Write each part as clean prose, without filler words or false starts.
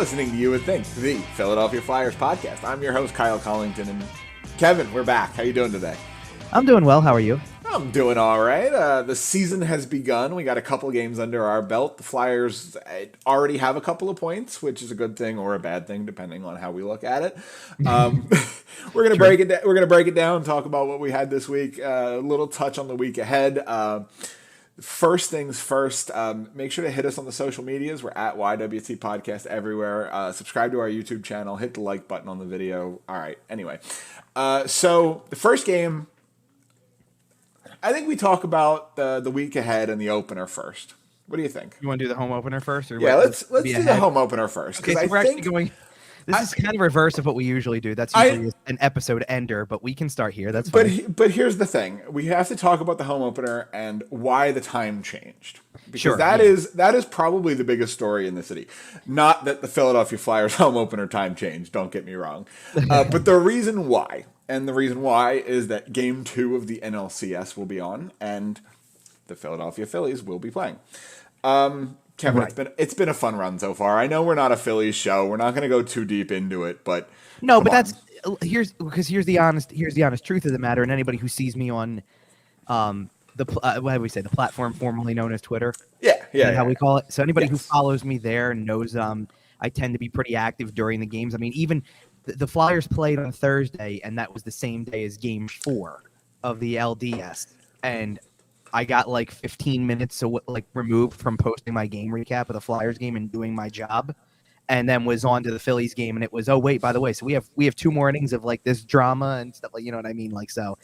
listening to You Would Think, the Philadelphia Flyers podcast. I'm your host, Kyle Collington, and Kevin, we're back. How you doing today? I'm doing well. How are you? I'm doing all right. The season has begun. We got a couple games under our belt. The Flyers already have a couple of points, which is a good thing or a bad thing, depending on how we look at it. We're gonna break it. We're gonna break it down. Talk about what we had this week. A little touch on the week ahead. First things first, make sure to hit us on the social medias. We're at YWT Podcast everywhere. Subscribe to our YouTube channel. Hit the like button on the video. All right. Anyway, so the first game, I think we talk about the week ahead and the opener first. What do you think? You want to do the home opener first? Or yeah, let's do the home opener first. Okay, so we're actually going. This is kind of reverse of what we usually do. That's usually an episode ender, but we can start here. That's fine. But here's the thing: we have to talk about the home opener and why the time changed. Because that is probably the biggest story in the city. Not that the Philadelphia Flyers home opener time changed. Don't get me wrong, but the reason why, is that Game 2 of the NLCS will be on, and the Philadelphia Phillies will be playing. Kevin, right. It's been a fun run so far. I know we're not a Phillies show. We're not going to go too deep into it, but no. But here's the honest truth of the matter. And anybody who sees me on what do we say, the platform formerly known as Twitter, how we call it. So anybody who follows me there knows I tend to be pretty active during the games. I mean, even the Flyers played on Thursday, and that was the same day as Game 4 of the LDS, and I got like 15 minutes removed from posting my game recap of the Flyers game and doing my job, and then was on to the Phillies game, and it was, oh wait, by the way, so we have 2 more innings of like this drama and stuff, like, you know what I mean, like so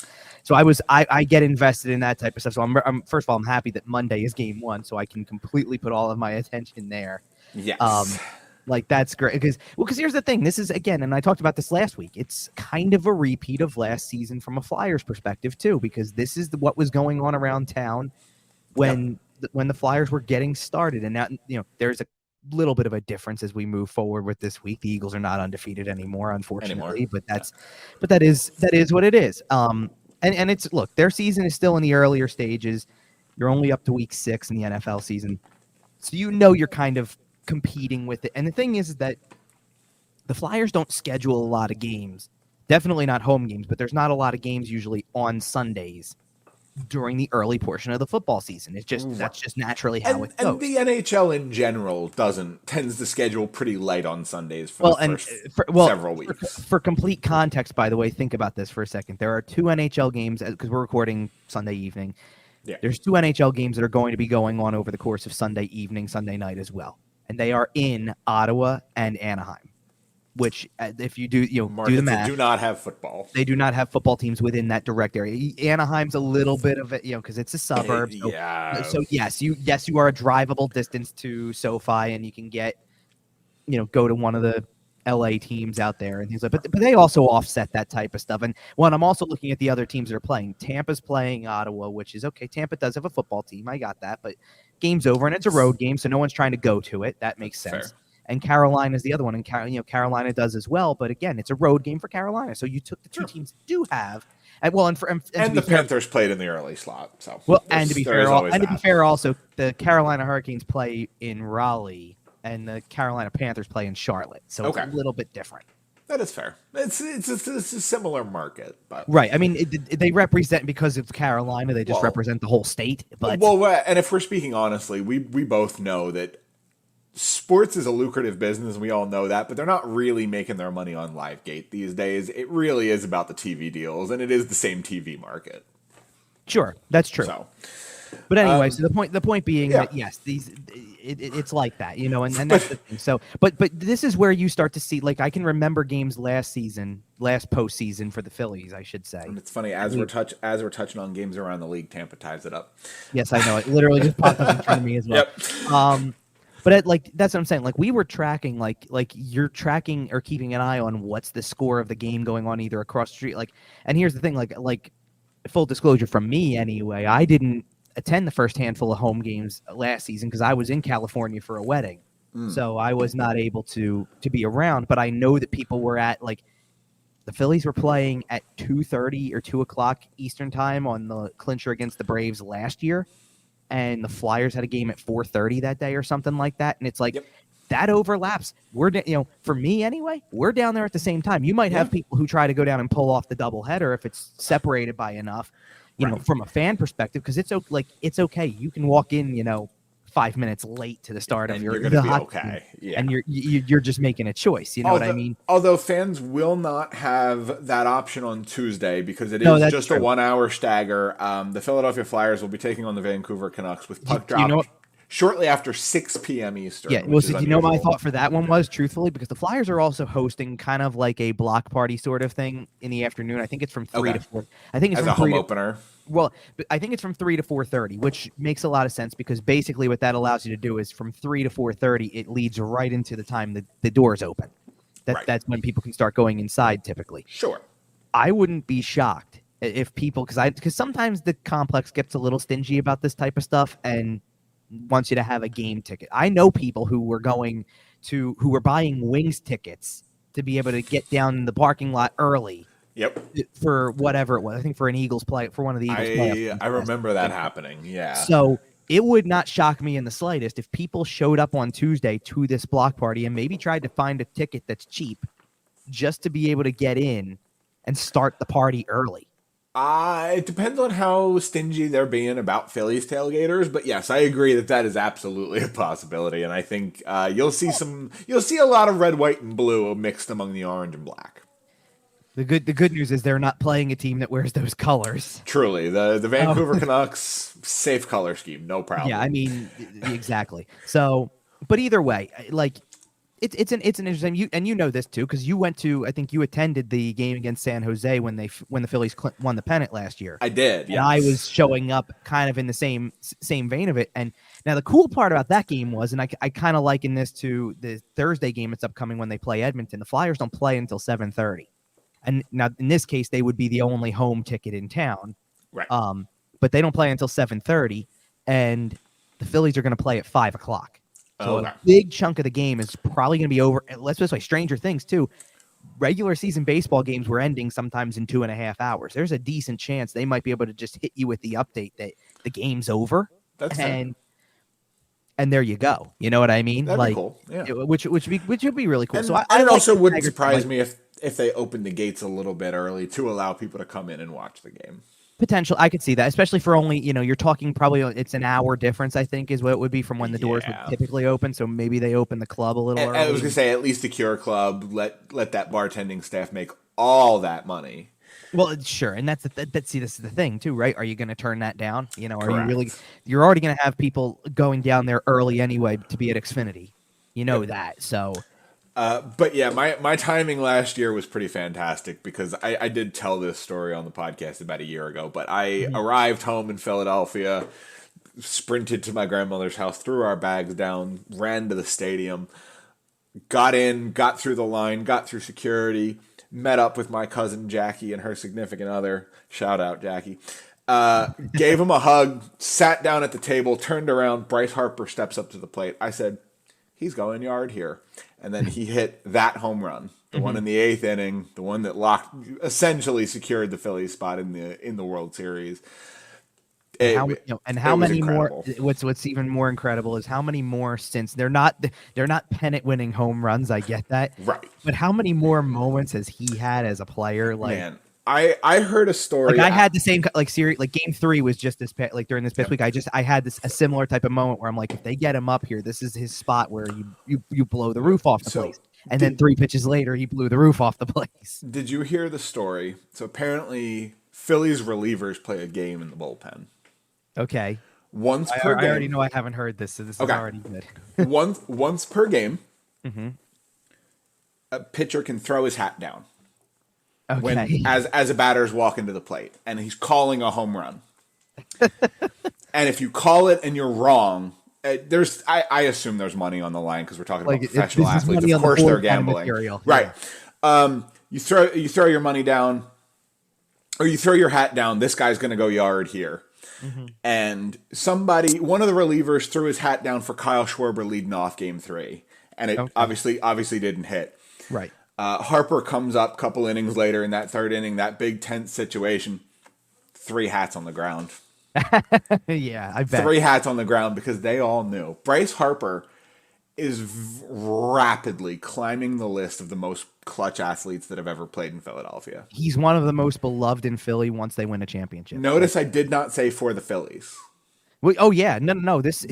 I get invested in that type of stuff. So I'm first of all, I'm happy that Monday is Game 1, so I can completely put all of my attention there. Yes. Like that's great because here's the thing. This is, again, and I talked about this last week, it's kind of a repeat of last season from a Flyers perspective too, because this is what was going on around town when the Flyers were getting started, and now, you know, there's a little bit of a difference as we move forward with this week. The Eagles are not undefeated anymore, unfortunately, but that is what it is. And it's, look, their season is still in the earlier stages. You're only up to week 6 in the NFL season, so you know you're kind of competing with it. And the thing is that the Flyers don't schedule a lot of games, definitely not home games, but there's not a lot of games usually on Sundays during the early portion of the football season. It's just that's just naturally how it goes. And the NHL in general tends to schedule pretty light on Sundays for several weeks. For complete context, by the way, think about this for a second. There are 2 NHL games, because we're recording Sunday evening. Yeah. There's 2 NHL games that are going to be going on over the course of Sunday evening, Sunday night as well. And they are in Ottawa and Anaheim, which, if you do the math, do not have football. They do not have football teams within that direct area. Anaheim's a little bit of it, because it's a suburb. So yes, you are a drivable distance to SoFi, and you can go to one of the LA teams out there and things like that. But they also offset that type of stuff. And I'm also looking at the other teams that are playing. Tampa's playing Ottawa, which is okay. Tampa does have a football team. I got that, but game's over, and it's a road game, so no one's trying to go to it. That makes sense. Fair. And Carolina is the other one, and Carolina does as well. But again, it's a road game for Carolina, so you took the 2 teams that do have. And the Panthers played in the early slot. So to be fair, also the Carolina Hurricanes play in Raleigh, and the Carolina Panthers play in Charlotte, so it's a little bit different. That is fair. It's a similar market, but right. I mean, they represent, because of Carolina, they just represent the whole state. But and if we're speaking honestly, we both know that sports is a lucrative business. We all know that, but they're not really making their money on Livegate these days. It really is about the TV deals, and it is the same TV market. Sure, that's true. So. But anyway, so the point being that yes, it's like that, and that's the thing. So, but this is where you start to see, like, I can remember games last postseason for the Phillies, I should say. And it's funny, as we're touching on games around the league, Tampa ties it up. Yes, I know, it literally just popped up in front of me as well. Yep. But that's what I'm saying. Like, we were tracking, like you're tracking or keeping an eye on what's the score of the game going on either across the street. Like, and here's the thing, like full disclosure from me anyway, I didn't attend the first handful of home games last season because I was in California for a wedding. So I was not able to be around, but I know that people were at, like, the Phillies were playing at 2:30 or 2 o'clock Eastern time on the clincher against the Braves last year, and the Flyers had a game at 4:30 that day or something like that. And it's like, that overlaps. For me anyway, we're down there at the same time. You might have people who try to go down and pull off the doubleheader if it's separated by enough, from a fan perspective, because it's okay. You can walk in, 5 minutes late to the start of you're going to be okay. Yeah. And you're just making a choice. You know what I mean? Although fans will not have that option on Tuesday because it is just a 1 hour stagger. The Philadelphia Flyers will be taking on the Vancouver Canucks with puck drop shortly after 6 p.m. Eastern. Yeah, well, so my thought for that one was, truthfully, because the Flyers are also hosting kind of like a block party sort of thing in the afternoon. I think it's from 3 to 4. I think it's as from a home opener. Well, I think it's from 3 to 4:30, which makes a lot of sense because basically what that allows you to do is from 3 to 4:30, it leads right into the time that the doors open. That's when people can start going inside typically. Sure. I wouldn't be shocked if people, because sometimes the complex gets a little stingy about this type of stuff and wants you to have a game ticket. I know people who were buying Wings tickets to be able to get down in the parking lot early. Yep. For whatever it was. I think for one of the Eagles playoffs. I remember that happening. Yeah. So it would not shock me in the slightest if people showed up on Tuesday to this block party and maybe tried to find a ticket that's cheap just to be able to get in and start the party early. It depends on how stingy they're being about Phillies tailgaters, but yes, I agree that is absolutely a possibility, and I think you'll see a lot of red, white, and blue mixed among the orange and black. The good news is they're not playing a team that wears those colors. Truly, the Vancouver Canucks, safe color scheme, no problem. Yeah, I mean, exactly. So, but either way, like it's an interesting. You know this too because I think you attended the game against San Jose when the Phillies won the pennant last year. I did. Yeah, I was showing up kind of in the same vein of it. And now the cool part about that game was, and I kind of liken this to the Thursday game that's upcoming when they play Edmonton. The Flyers don't play until 7:30. And now, in this case, they would be the only home ticket in town. Right. But they don't play until 7:30, and the Phillies are going to play at 5 o'clock. So a big chunk of the game is probably going to be over. Let's put it this way, stranger things, too. Regular season baseball games were ending sometimes in 2.5 hours. There's a decent chance they might be able to just hit you with the update that the game's over. And there you go. You know what I mean? That'd be cool. Yeah. Which would be really cool. And so it also wouldn't surprise me if they opened the gates a little bit early to allow people to come in and watch the game. Potential, I could see that, especially for only, you're talking probably it's an hour difference, I think, is what it would be from when the doors would typically open. So maybe they open the club a little early. I was going to say, at least the Cure Club, let that bartending staff make all that money. Well, sure. And this is the thing too, right? Are you going to turn that down? Correct. You're already going to have people going down there early anyway to be at Xfinity. That. So. But yeah, my timing last year was pretty fantastic because I did tell this story on the podcast about a year ago, but I arrived home in Philadelphia, sprinted to my grandmother's house, threw our bags down, ran to the stadium, got in, got through the line, got through security, met up with my cousin Jackie and her significant other. Shout out, Jackie. Gave him a hug, sat down at the table, turned around. Bryce Harper steps up to the plate. I said, he's going yard here. And then he hit that home run, the one in the 8th inning, the one that essentially secured the Phillies spot in the World Series. How many more? What's even more incredible is how many more since they're not pennant winning home runs. I get that, right? But how many more moments has he had as a player? Man, I heard a story. I had the same series. Game 3 was just this during this past week. I had a similar type of moment where I'm like, if they get him up here, this is his spot where you blow the roof off the place. And then 3 pitches later, he blew the roof off the place. Did you hear the story? So apparently, Phillies relievers play a game in the bullpen. Okay. Once per game. I already know I haven't heard this, so this is already good. once per game, a pitcher can throw his hat down. Okay. When as a batter's walking to the plate and he's calling a home run. And if you call it and you're wrong, I assume there's money on the line because we're talking about professional athletes. Of course they're gambling. Right. You throw your money down or you throw your hat down, this guy's going to go yard here. And one of the relievers threw his hat down for Kyle Schwarber leading off game 3. And it obviously didn't hit. Right. Harper comes up a couple innings later in that 3rd inning, that big tense situation, 3 hats on the ground. Yeah, I bet. 3 hats on the ground because they all knew. Bryce Harper is rapidly climbing the list of the most clutch athletes that have ever played in Philadelphia. He's one of the most beloved in Philly once they win a championship. Notice I did not say for the Phillies. Oh yeah, no. This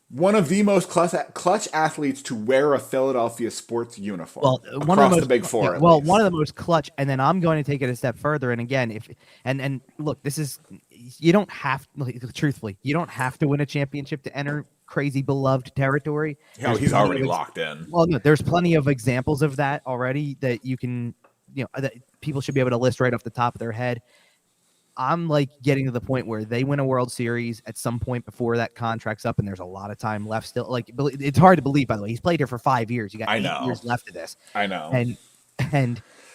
one of the most clutch athletes to wear a Philadelphia sports uniform across the big four. Yeah, one of the most clutch. And then I'm going to take it a step further. And again, and look, this is you don't have truthfully, you don't have to win a championship to enter crazy beloved territory. Oh, he's already locked in. Well, no, there's plenty of examples of that already that you can, that people should be able to list right off the top of their head. I'm like getting to the point where they win a World Series at some point before that contract's up, and there's a lot of time left still. Like, it's hard to believe, by the way. He's played here for 5 years. You got 8 years left of this. I know.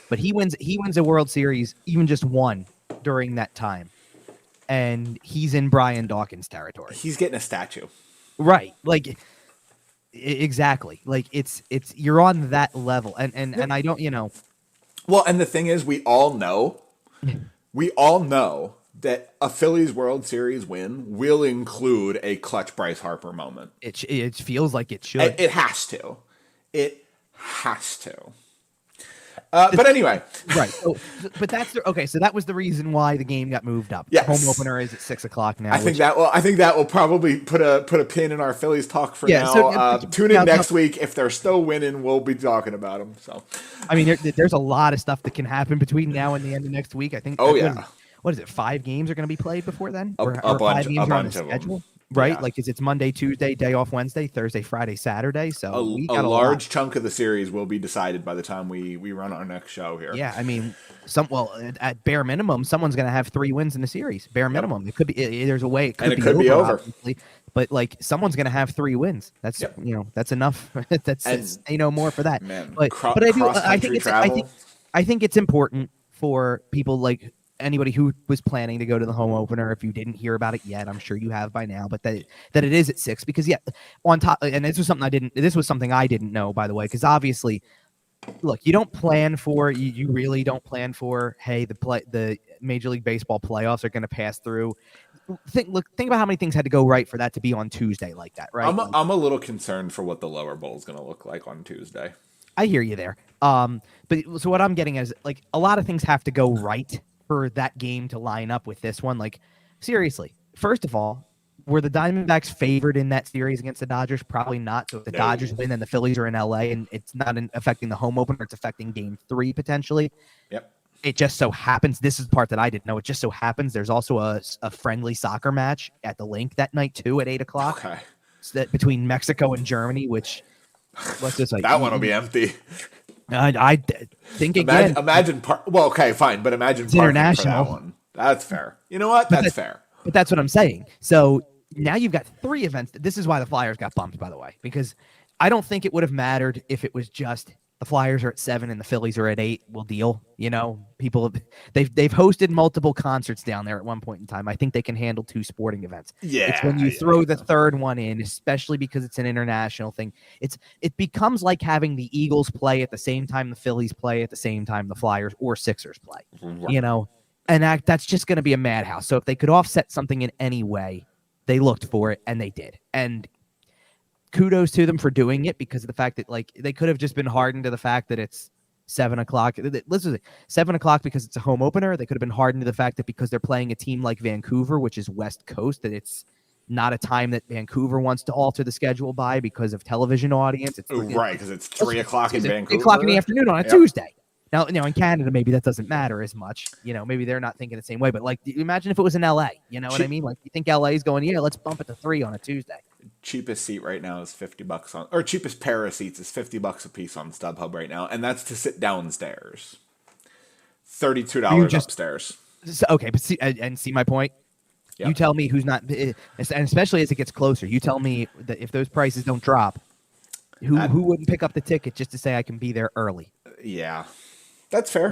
But he wins a World Series, even just one during that time, and he's in Brian Dawkins territory. He's getting a statue, right? Like, exactly. Like it's you're on that level, and I don't, Well, and the thing is, we all know that a Phillies World Series win will include a clutch Bryce Harper moment. It feels like it should. It has to. It has to. But anyway, right. So, but okay. So that was the reason why the game got moved up. Yes. Home opener is at 6:00 now. I think that will probably put a pin in our Phillies talk for now. So, tune in next week. If they're still winning, we'll be talking about them. So, I mean, there's a lot of stuff that can happen between now and the end of next week. I think. Oh yeah. What is it? 5 games are going to be played before then, or 5 games are on the schedule. Right, yeah. like it's Monday, Tuesday, day off Wednesday, Thursday, Friday, Saturday. So a large chunk of the series will be decided by the time we run our next show here. Yeah, I mean, at bare minimum, someone's going to have 3 wins in the series. Bare minimum, it could be. There's a way it could be over. But like someone's going to have 3 wins. That's that's enough. that's more for that. Man, but I think it's important for people like anybody who was planning to go to the home opener. If you didn't hear about it yet, I'm sure you have by now, but that it is at 6 because on top, and this was something I didn't know, by the way, because obviously, look, you don't plan for, you really don't plan for, hey, the Major League Baseball playoffs are going to pass through. Think about how many things had to go right for that to be on Tuesday like that, right? I'm a little concerned for what the lower bowl is going to look like on Tuesday. I hear you there. But so what I'm getting is like a lot of things have to go right for that game to line up with this one. Like, seriously, first of all, were the Diamondbacks favored in that series against the Dodgers? Probably not. So if the Dodgers win, then the Phillies are in LA, and it's not affecting the home opener. It's affecting Game 3 potentially. Yep. It just so happens, this is the part that I didn't know. It just so happens there's also a friendly soccer match at the Link that night too at 8:00. Okay. So between Mexico and Germany, which let's just like that one will be empty. I think again. Imagine well, okay, fine, but imagine For that one. That's fair. You know what? That's fair. But that's what I'm saying. So now you've got 3 events. This is why the Flyers got bumped, by the way, because I don't think it would have mattered if it was just the Flyers are at 7 and the Phillies are at 8. We'll deal. People they've hosted multiple concerts down there at one point in time. I think they can handle 2 sporting events. Yeah, it's when you throw the third one in, especially because it's an international thing. It becomes like having the Eagles play at the same time the Phillies play at the same time the Flyers or Sixers play. Right. And that's just going to be a madhouse. So if they could offset something in any way, they looked for it and they did. And kudos to them for doing it because of the fact that like they could have just been hardened to the fact that it's 7:00. Listen, 7:00 because it's a home opener. They could have been hardened to the fact that because they're playing a team like Vancouver, which is West Coast, that it's not a time that Vancouver wants to alter the schedule by because of television audience. Right, because it's 3:00 in Vancouver. 3:00 in the afternoon on a Tuesday. Now, in Canada, maybe that doesn't matter as much. Maybe they're not thinking the same way. But like, imagine if it was in LA. You know what I mean? Like, you think LA is going, let's bump it to 3 on a Tuesday. Cheapest seat right now is $50 or cheapest pair of seats is $50 a piece on StubHub right now, and that's to sit downstairs. $32 upstairs. Okay, but see my point. Yep. You tell me who's not, and especially as it gets closer. You tell me that if those prices don't drop, who wouldn't pick up the ticket just to say I can be there early? Yeah. That's fair.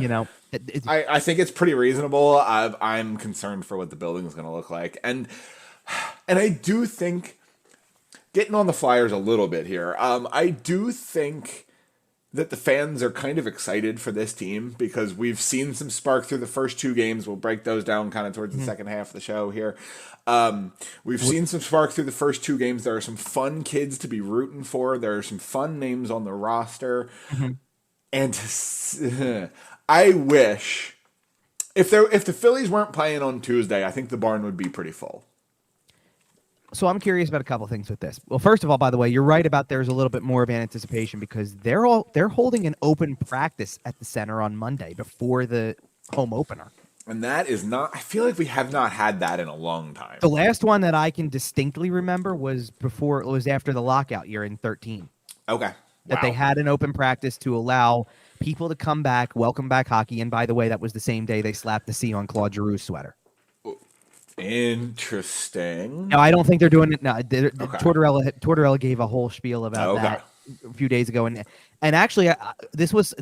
I think it's pretty reasonable. I'm concerned for what the building is going to look like. And I do think, getting on the Flyers a little bit here, I do think that the fans are kind of excited for this team because we've seen some spark through the first 2 games. We'll break those down kind of towards the second half of the show here. We've seen some spark through the first 2 games. There are some fun kids to be rooting for. There are some fun names on the roster. And I wish if the Phillies weren't playing on Tuesday, I think the barn would be pretty full. So I'm curious about a couple things with this. Well, first of all, by the way, you're right about there's a little bit more of an anticipation because they're holding an open practice at the center on Monday before the home opener. And that is not, I feel like we have not had that in a long time. The last one that I can distinctly remember was after the lockout year in 2013. Okay. That they had an open practice to allow people to come back, welcome back hockey. And by the way, that was the same day they slapped the C on Claude Giroux's sweater. Interesting. No, I don't think they're doing it. No, Tortorella gave a whole spiel about that a few days ago, and actually, this was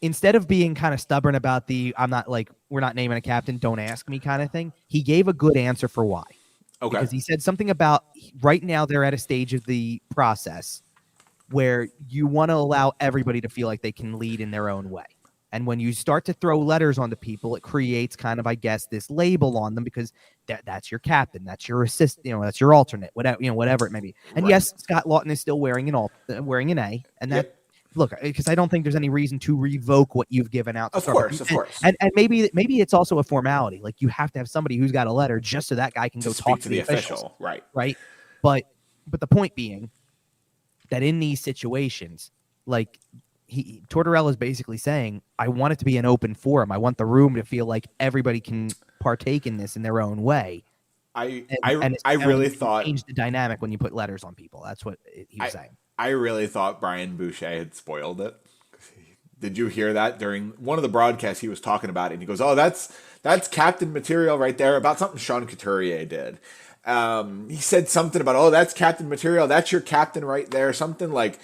instead of being kind of stubborn about we're not naming a captain, don't ask me kind of thing. He gave a good answer for why. Okay, because he said something about right now they're at a stage of the process where you want to allow everybody to feel like they can lead in their own way. And when you start to throw letters onto people, it creates kind of, I guess, this label on them because that's your captain, that's your assistant, that's your alternate, whatever it may be. And yes, Scott Lawton is still wearing an A, and that look, because I don't think there's any reason to revoke what you've given out. Of course. And maybe it's also a formality. Like you have to have somebody who's got a letter just so that guy can go talk to the official, right? But the point being that in these situations, like. Tortorella is basically saying, I want it to be an open forum. I want the room to feel like everybody can partake in this in their own way. I really thought change the dynamic when you put letters on people. That's what he was saying. I really thought Brian Boucher had spoiled it. Did you hear that during one of the broadcasts? He was talking about it, and he goes, "Oh, that's captain material right there about something Sean Couturier did." He said something about, "Oh, that's captain material. That's your captain right there." Something like.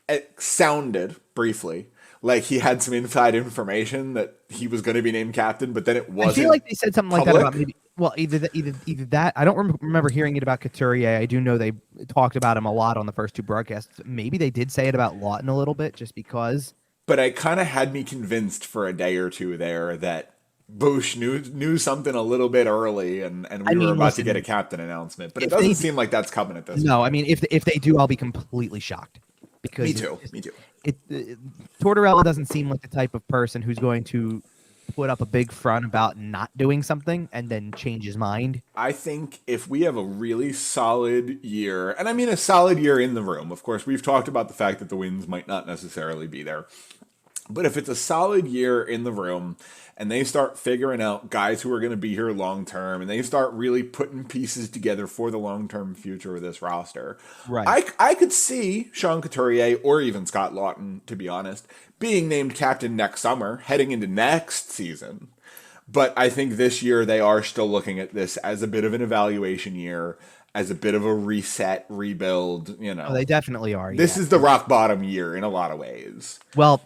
It sounded briefly like he had some inside information that he was going to be named captain, but then it wasn't. I feel like they said something like that about maybe. Well, either that. I don't remember hearing it about Couturier. I do know they talked about him a lot on the first 2 broadcasts. Maybe they did say it about Lawton a little bit, just because. But it kind of had me convinced for a day or two there that Bush knew something a little bit early, and we were about to get a captain announcement. But it doesn't seem like that's coming at this. No, point. I mean, if they do, I'll be completely shocked. Because Me too. Tortorella doesn't seem like the type of person who's going to put up a big front about not doing something and then change his mind. I think if we have a really solid year, and I mean a solid year in the room, of course, we've talked about the fact that the wins might not necessarily be there. But if it's a solid year in the room and they start figuring out guys who are going to be here long term and they start really putting pieces together for the long term future of this roster, I could see Sean Couturier or even Scott Lawton, to be honest, being named captain next summer, heading into next season. But I think this year they are still looking at this as a bit of an evaluation year, as a bit of a reset, rebuild. Oh, they definitely are. This is the rock bottom year in a lot of ways. Well,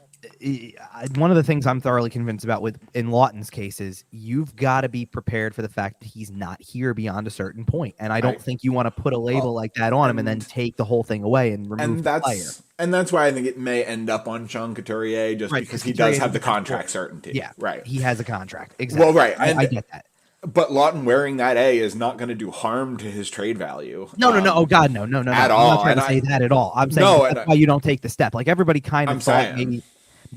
one of the things I'm thoroughly convinced about in Lawton's case is you've got to be prepared for the fact that he's not here beyond a certain point. And I don't think you want to put a label like that on him and then take the whole thing away and remove the player. And that's why I think it may end up on Sean Couturier just because he does have the contract certainty. Yeah, right. He has a contract. Exactly. Well, right. I get that. But Lawton wearing that A is not going to do harm to his trade value. No. Oh, God, no. At all. I'm not trying to say that at all. I'm saying that's why you don't take the step. Like everybody kind of thought maybe.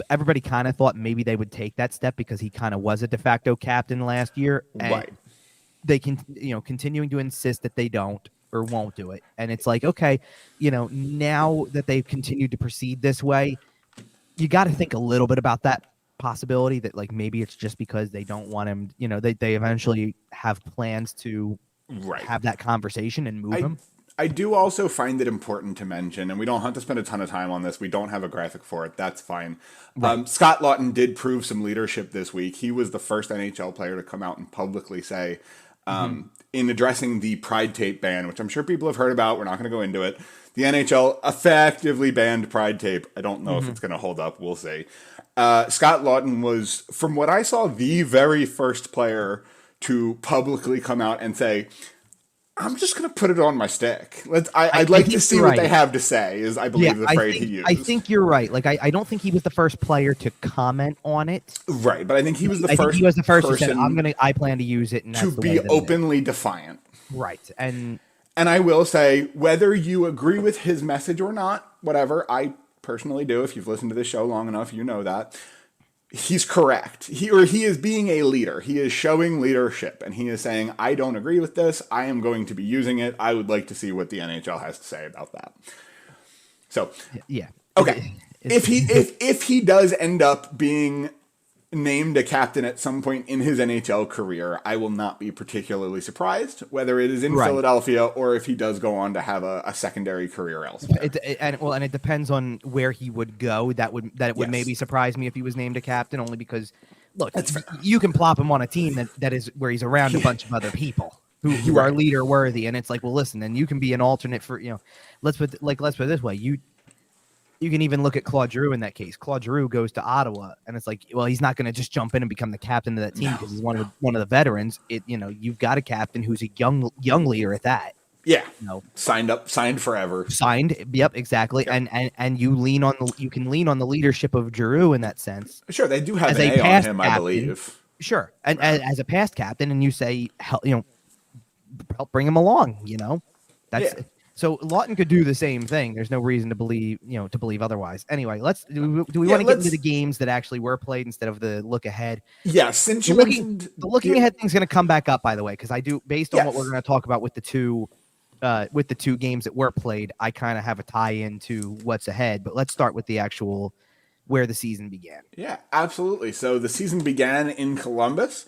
Everybody kind of thought maybe they would take that step because he kind of was a de facto captain last year. And they can, continuing to insist that they don't or won't do it. And it's like, okay, now that they've continued to proceed this way, you got to think a little bit about that possibility that like maybe it's just because they don't want him, they eventually have plans to have that conversation and move him. I do also find it important to mention, and we don't have to spend a ton of time on this. We don't have a graphic for it. That's fine. Scott Lawton did prove some leadership this week. He was the first NHL player to come out and publicly say, in addressing the Pride Tape ban, which I'm sure people have heard about. We're not going to go into it. The NHL effectively banned Pride Tape. I don't know if it's going to hold up. We'll see. Scott Lawton was, from what I saw, the very first player to publicly come out and say, I'm just gonna put it on my stick. I I'd like to think see you're what they right. have to say. Is I Yeah, believe the phrase he I used. think you're right. Like I don't think he was the first player to comment on it. Right, but I think he was the I think first he was the first who said, person I plan to use it, and to that's the way be that it is. openly defiant. Right. And And I will say, whether you agree with his message or not, whatever, I personally do. If you've listened to this show long enough, you know that. He's correct. He is being a leader. He is showing leadership. And he is saying, I don't agree with this. I am going to be using it. I would like to see what the NHL has to say about that. So, yeah. okay. If he does end up being named a captain at some point in his NHL career, I will not be particularly surprised, whether it is in Philadelphia or if he does go on to have a secondary career elsewhere. And it depends on where he would go. That would maybe surprise me if he was named a captain, only because, look, you can plop him on a team that is where he's around a bunch of other people who are leader worthy, and it's like, well, listen, then you can be an alternate for, let's put it this way, you can even look at Claude Giroux in that case. Claude Giroux goes to Ottawa, and it's like, well, he's not going to just jump in and become the captain of that team because he's one of the veterans. You've got a captain who's a young leader at that. Yeah, signed forever. Signed. Yep, exactly. Yep. And you can lean on the leadership of Giroux in that sense. Sure, they do have an A on him, I believe. Sure, and as a past captain, and you say, help bring him along. That's. Yeah. So Lawton could do the same thing. There's no reason to believe otherwise. Anyway, do we want to get into the games that actually were played instead of the look ahead? Yeah, since you mentioned the looking ahead thing's going to come back up, by the way, because I do, based on what we're going to talk about with the two games that were played, I kind of have a tie-in to what's ahead. But let's start with the actual where the season began. Yeah, absolutely. So the season began in Columbus.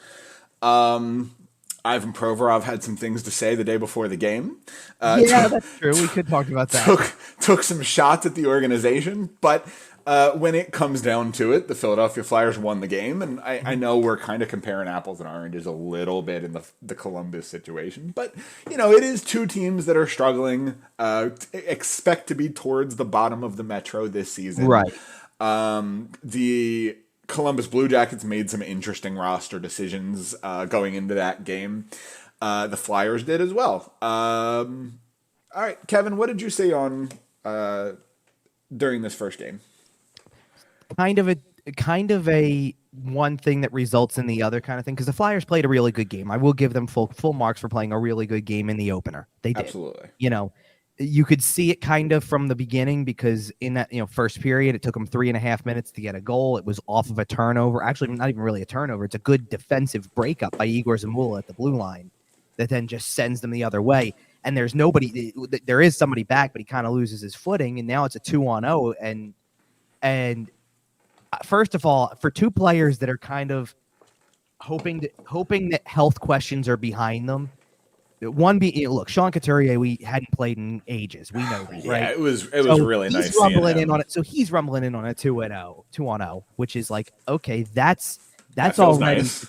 Ivan Provorov had some things to say the day before the game. That's true. We could talk about that. Took some shots at the organization, but when it comes down to it, the Philadelphia Flyers won the game. And I know we're kind of comparing apples and oranges a little bit in the Columbus situation, but it is two teams that are struggling. Expect to be towards the bottom of the Metro this season, right? The Columbus Blue Jackets made some interesting roster decisions going into that game. The Flyers did as well. All right, Kevin, what did you say on during this first game? Kind of a one thing that results in the other kind of thing, because the Flyers played a really good game. I will give them full marks for playing a really good game in the opener. They did. Absolutely. You could see it kind of from the beginning, because in that first period, it took them 3.5 minutes to get a goal. It was off of a turnover. Actually, not even really a turnover. It's a good defensive breakup by Igor Zamula at the blue line that then just sends them the other way. And there's nobody. There is somebody back, but he kind of loses his footing. And now it's a 2-on-0. And first of all, for two players that are kind of hoping that health questions are behind them. Look, Sean Couturier, we hadn't played in ages. We know that, right? Yeah, it was really nice. He's rumbling in on it. So he's rumbling in on a 2-on-0, which is like, okay, that's already nice.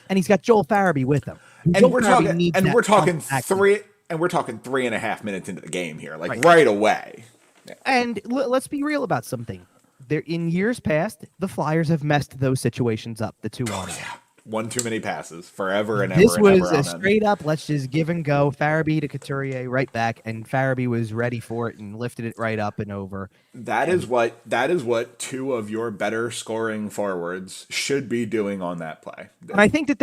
And he's got Joel Farabee with him. And we're talking 3.5 minutes into the game here, like right away. Yeah. And let's be real about something. In years past, the Flyers have messed those situations up, the 2-on-0. Yeah. One too many passes forever and ever. This was a straight up, let's just give and go. Farabee to Couturier right back, and Farabee was ready for it and lifted it right up and over. That is what two of your better scoring forwards should be doing on that play. And I think that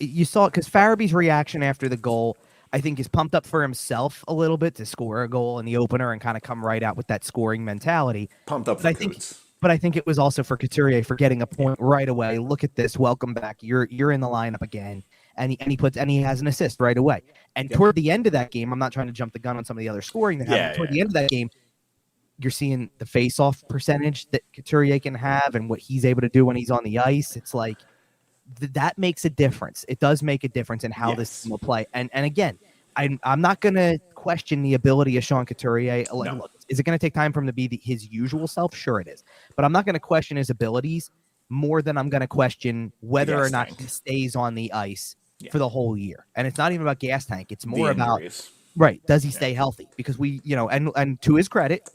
you saw it because Farabee's reaction after the goal, I think, is pumped up for himself a little bit to score a goal in the opener and kind of come right out with that scoring mentality. Pumped up for Coots. But I think it was also for Couturier for getting a point right away. Look at this. Welcome back. You're in the lineup again. And he has an assist right away. And toward the end of that game, I'm not trying to jump the gun on some of the other scoring that happened. Toward the end of that game, you're seeing the face-off percentage that Couturier can have and what he's able to do when he's on the ice. It's like that makes a difference. It does make a difference in how this team will play. And again, I'm not going to question the ability of Sean Couturier. No. Look, is it going to take time for him to be his usual self? Sure it is. But I'm not going to question his abilities more than I'm going to question whether or not he stays on the ice for the whole year. And it's not even about gas tank. It's more about, does he stay healthy? Because and to his credit,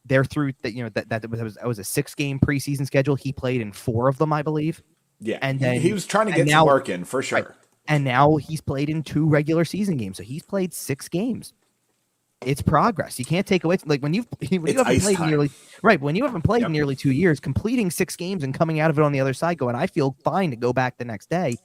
they're through that, that was a 6-game preseason schedule. He played in 4 of them, I believe. Yeah. And then he was trying to get some work in for sure. Right. And now he's played in 2 regular season games. So he's played 6 games. It's progress. You can't take away like when you haven't played nearly right when you haven't played nearly 2 years, completing 6 games and coming out of it on the other side going, I feel fine to go back the next day.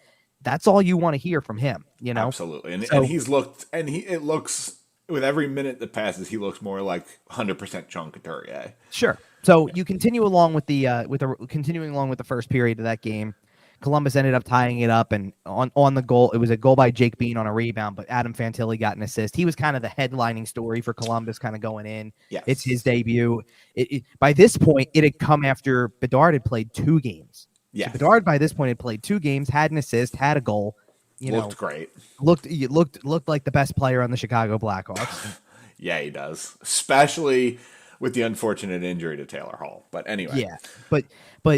That's all you want to hear from him, you know. Absolutely, and he's looked, and it looks with every minute that passes, he looks more like 100% Sean Couturier. Sure. So you continue along with the continuing along with the first period of that game. Columbus ended up tying it up, and on the goal, it was a goal by Jake Bean on a rebound, but Adam Fantilli got an assist. He was kind of the headlining story for Columbus, kind of going in. Yes. It's his debut. By this point, it had come after Bedard had played 2 games. Yes. So Bedard, by this point, had played 2 games, had an assist, had a goal. Looked great. Looked like the best player on the Chicago Blackhawks. Yeah, he does, especially with the unfortunate injury to Taylor Hall. But anyway, yeah, but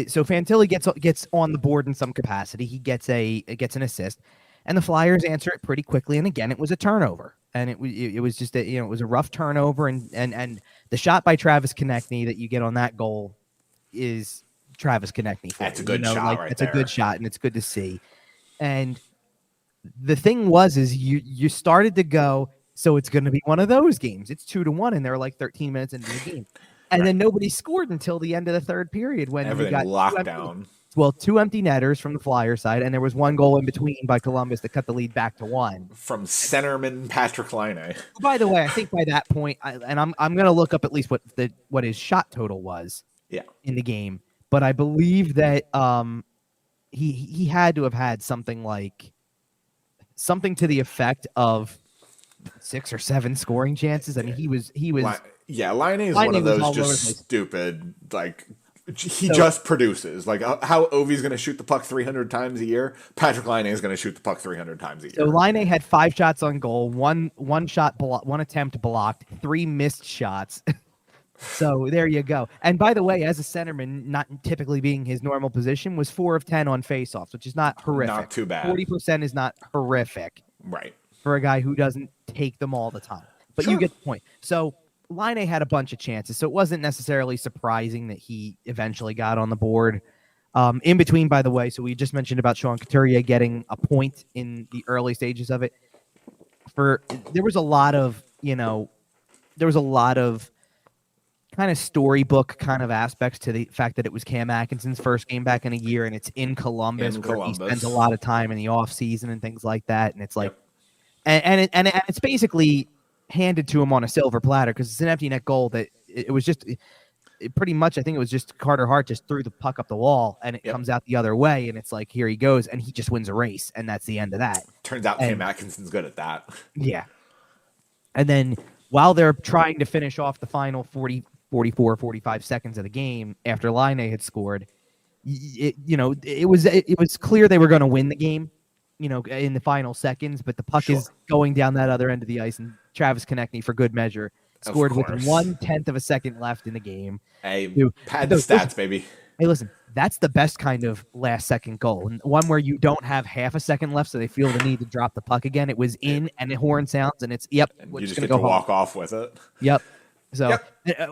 so Fantilli gets on the board in some capacity. He gets an assist, and the Flyers answer it pretty quickly. And again, it was a turnover, and it was just it was a rough turnover, and the shot by Travis Konechny that you get on that goal is Travis Konechny. That's a good shot, right It's there. a good shot, and it's good to see. And the thing is you started to go, so it's going to be one of those games. It's 2-1, and they're like 13 minutes into the game. And then nobody scored until the end of the third period when everything we got locked down. Well, 2 empty netters from the Flyer side, and there was 1 goal in between by Columbus that cut the lead back to 1 from centerman Patrick Laine. By the way, I think by that point, I'm going to look up at least what his shot total was. In the game, but I believe that he had to have had something to the effect of 6 or 7 scoring chances. I mean, he was. Laine is one of those just stupid, like, he just produces. Like, how Ovi's going to shoot the puck 300 times a year, Patrick Laine is going to shoot the puck 300 times a year. So Laine had 5 shots on goal, one attempt blocked, 3 missed shots. So there you go. And by the way, as a centerman, not typically being his normal position, was 4 of 10 on faceoffs, which is not horrific. Not too bad. 40% is not horrific. Right. For a guy who doesn't take them all the time. But you get the point. So Laine had a bunch of chances, so it wasn't necessarily surprising that he eventually got on the board. In between, by the way, so we just mentioned about Sean Couturier getting a point in the early stages of it. There was a lot of kind of storybook kind of aspects to the fact that it was Cam Atkinson's first game back in a year, and it's in Columbus, where he spends a lot of time in the off season and things like that. And it's like, and it's basically handed to him on a silver platter because it's an empty net goal that it was just pretty much. I think it was just Carter Hart just threw the puck up the wall and it comes out the other way, and it's like, here he goes, and he just wins a race, and that's the end of that. Turns out Cam Atkinson's good at that. Yeah. And then while they're trying to finish off the final 45 seconds of the game after Laine had scored, it was clear they were going to win the game, in the final seconds, but the puck is going down that other end of the ice, and Travis Konechny, for good measure, scored with 1/10 of a second left in the game. Hey, pad the stats, baby. Hey, listen, that's the best kind of last-second goal, and one where you don't have half a second left, so they feel the need to drop the puck again. It was in, and the horn sounds, and it's, and you just get to walk off with it. Yep. So,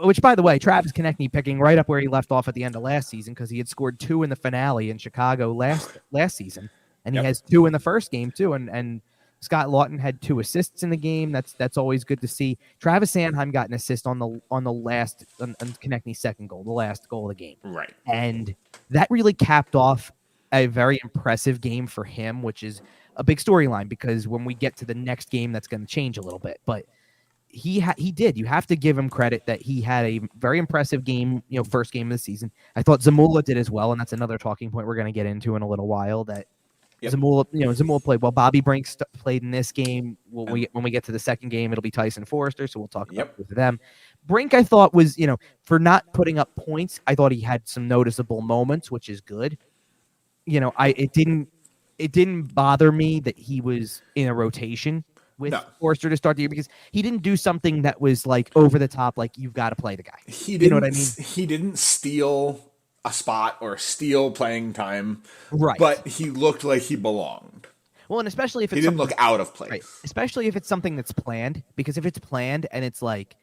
which, by the way, Travis Konechny picking right up where he left off at the end of last season, because he had scored 2 in the finale in Chicago last season, and he has 2 in the first game too. And Scott Lawton had 2 assists in the game. That's always good to see. Travis Sanheim got an assist on the last on Konechny's second goal, the last goal of the game. Right, and that really capped off a very impressive game for him, which is a big storyline, because when we get to the next game, that's going to change a little bit, but. He did. You have to give him credit that he had a very impressive game, first game of the season. I thought Zamula did as well, and that's another talking point we're going to get into in a little while. That Zamula played well. Bobby Brink played in this game. When we get to the second game, it'll be Tyson Forrester, so we'll talk about both of them. Brink, I thought, was for not putting up points, I thought he had some noticeable moments, which is good. It didn't bother me that he was in a rotation with Forrester to start the year, because he didn't do something that was like over the top, like you've got to play the guy. You know what I mean? He didn't steal a spot or steal playing time, right? But he looked like he belonged. Well, and especially if it's he didn't look out of place, right. Especially if it's something that's planned, because if it's planned and it's like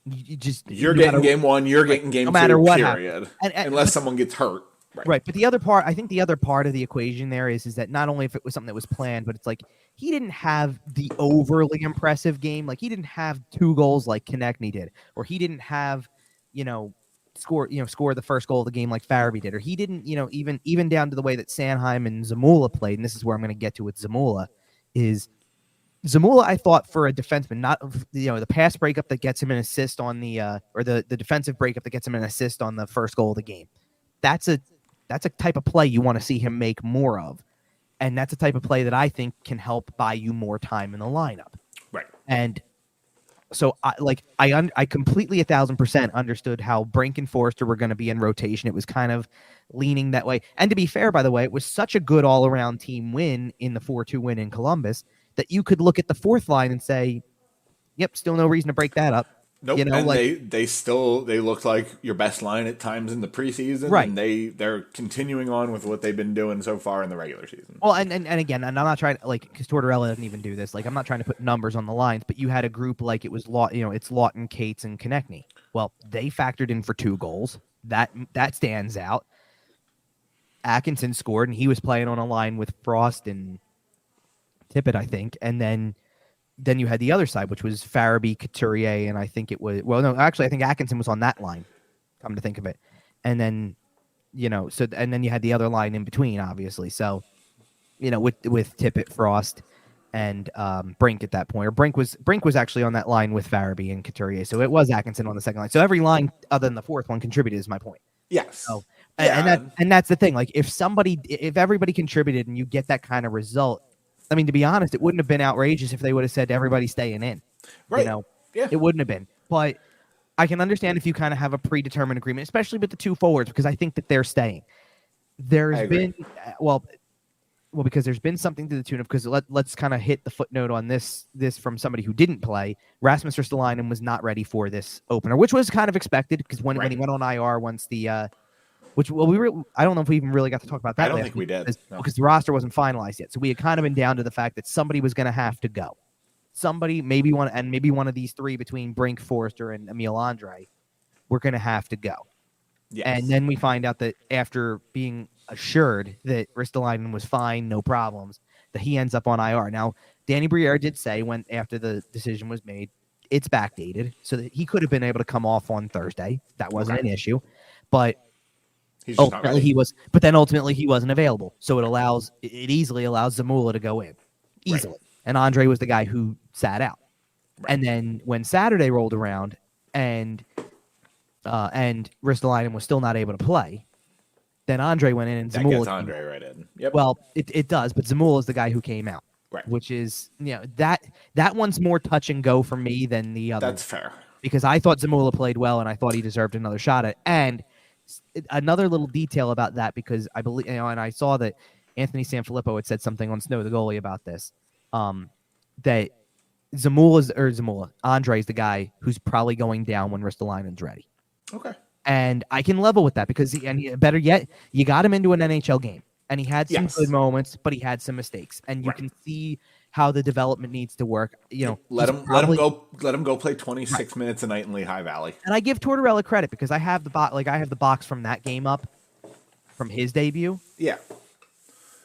you're getting game 1, you're getting game 2, no matter what period, unless someone gets hurt. Right, but the other part, I think the other part of the equation there is that not only if it was something that was planned, but it's like he didn't have the overly impressive game. Like he didn't have 2 goals like Konechny did, or he didn't have, score the first goal of the game like Farabee did, or he didn't, even down to the way that Sanheim and Zamula played. And this is where I'm going to get to with Zamula, is Zamula, I thought, for a defenseman, not the pass breakup that gets him an assist on the or the defensive breakup that gets him an assist on the first goal of the game. That's a type of play you want to see him make more of. And that's a type of play that I think can help buy you more time in the lineup. Right. And so I completely 1,000% understood how Brink and Forster were going to be in rotation. It was kind of leaning that way. And to be fair, by the way, it was such a good all-around team win in the 4-2 win in Columbus that you could look at the fourth line and say, yep, still no reason to break that up. Nope. And they looked like your best line at times in the preseason. Right. And they're continuing on with what they've been doing so far in the regular season. Well, and again, and I'm not trying to because Tortorella doesn't even do this. Like, I'm not trying to put numbers on the lines, but you had a group like it was it's Lawton, Cates, and Konechny. Well, they factored in for 2 goals. That stands out. Atkinson scored, and he was playing on a line with Frost and Tippett, I think, and then you had the other side, which was Farabee, Couturier, and I think it was I think Atkinson was on that line, come to think of it. And then, and then you had the other line in between, obviously. So, with Tippett, Frost, and Brink at that point. Or Brink was actually on that line with Farabee and Couturier. So it was Atkinson on the second line. So every line other than the fourth one contributed, is my point. Yes. So, and that's the thing. Like if everybody contributed and you get that kind of result, I mean, to be honest, it wouldn't have been outrageous if they would have said everybody's staying in. Right. Yeah. It wouldn't have been. But I can understand if you kind of have a predetermined agreement, especially with the 2 forwards, because I think that they're staying. There's been because there's been something to the tune of, because let's kind of hit the footnote on this from somebody who didn't play. Rasmus Ristolainen was not ready for this opener, which was kind of expected because when he went on IR once the I don't know if we even really got to talk about that. I don't think we did. Because the roster wasn't finalized yet. So we had kind of been down to the fact that somebody was going to have to go. Somebody, maybe one of these 3 between Brink, Forster, and Emil Andre, were going to have to go. Yes. And then we find out that after being assured that Ristolainen was fine, no problems, that he ends up on IR. Now, Danny Briere did say after the decision was made, it's backdated, so that he could have been able to come off on Thursday. That wasn't an issue. But ultimately he was, but then ultimately he wasn't available. So it easily allows Zamula to go in easily. Right. And Andre was the guy who sat out. Right. And then when Saturday rolled around and Ristolainen was still not able to play, then Andre went in and Zamula gets Andre right in. Yep. Well, it does, but Zamula is the guy who came out. Right. Which is, that one's more touch and go for me than the other. That's fair. Because I thought Zamula played well and I thought he deserved another shot at it. And another little detail about that, because I believe, and I saw that Anthony Sanfilippo had said something on Snow the Goalie about this, that Andre is the guy who's probably going down when Ristolainen's ready. Okay. And I can level with that because, better yet, you got him into an NHL game, and he had some good moments, but he had some mistakes, and you can see how the development needs to work. Let him go play 26 minutes a night in Lehigh Valley. And I give Tortorella credit because I have the box from that game up from his debut. Yeah.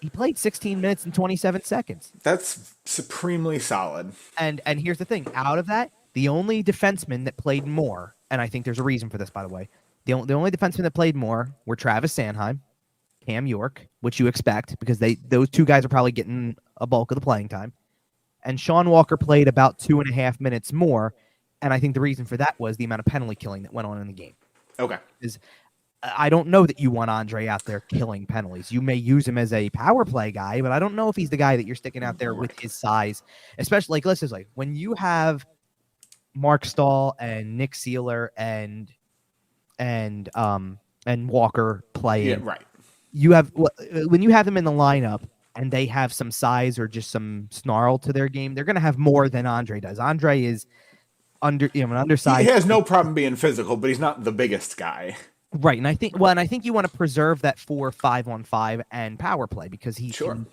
He played 16 minutes and 27 seconds. That's supremely solid. And here's the thing, out of that, the only defenseman that played more, and I think there's a reason for this, by the way, the only defenseman that played more were Travis Sanheim, Cam York, which you expect because those 2 guys are probably getting a bulk of the playing time. And Sean Walker played about 2.5 minutes more. And I think the reason for that was the amount of penalty killing that went on in the game. Okay. I don't know that you want Andre out there killing penalties. You may use him as a power play guy, but I don't know if he's the guy that you're sticking out there with his size. Especially let's just when you have Mark Stahl and Nick Seeler and Walker playing. Yeah, right. When you have them in the lineup and they have some size or just some snarl to their game, they're going to have more than Andre does. Andre is an undersized. He has no problem being physical, but he's not the biggest guy. Right, and I think you want to preserve that 4 5-on-5 and power play because he can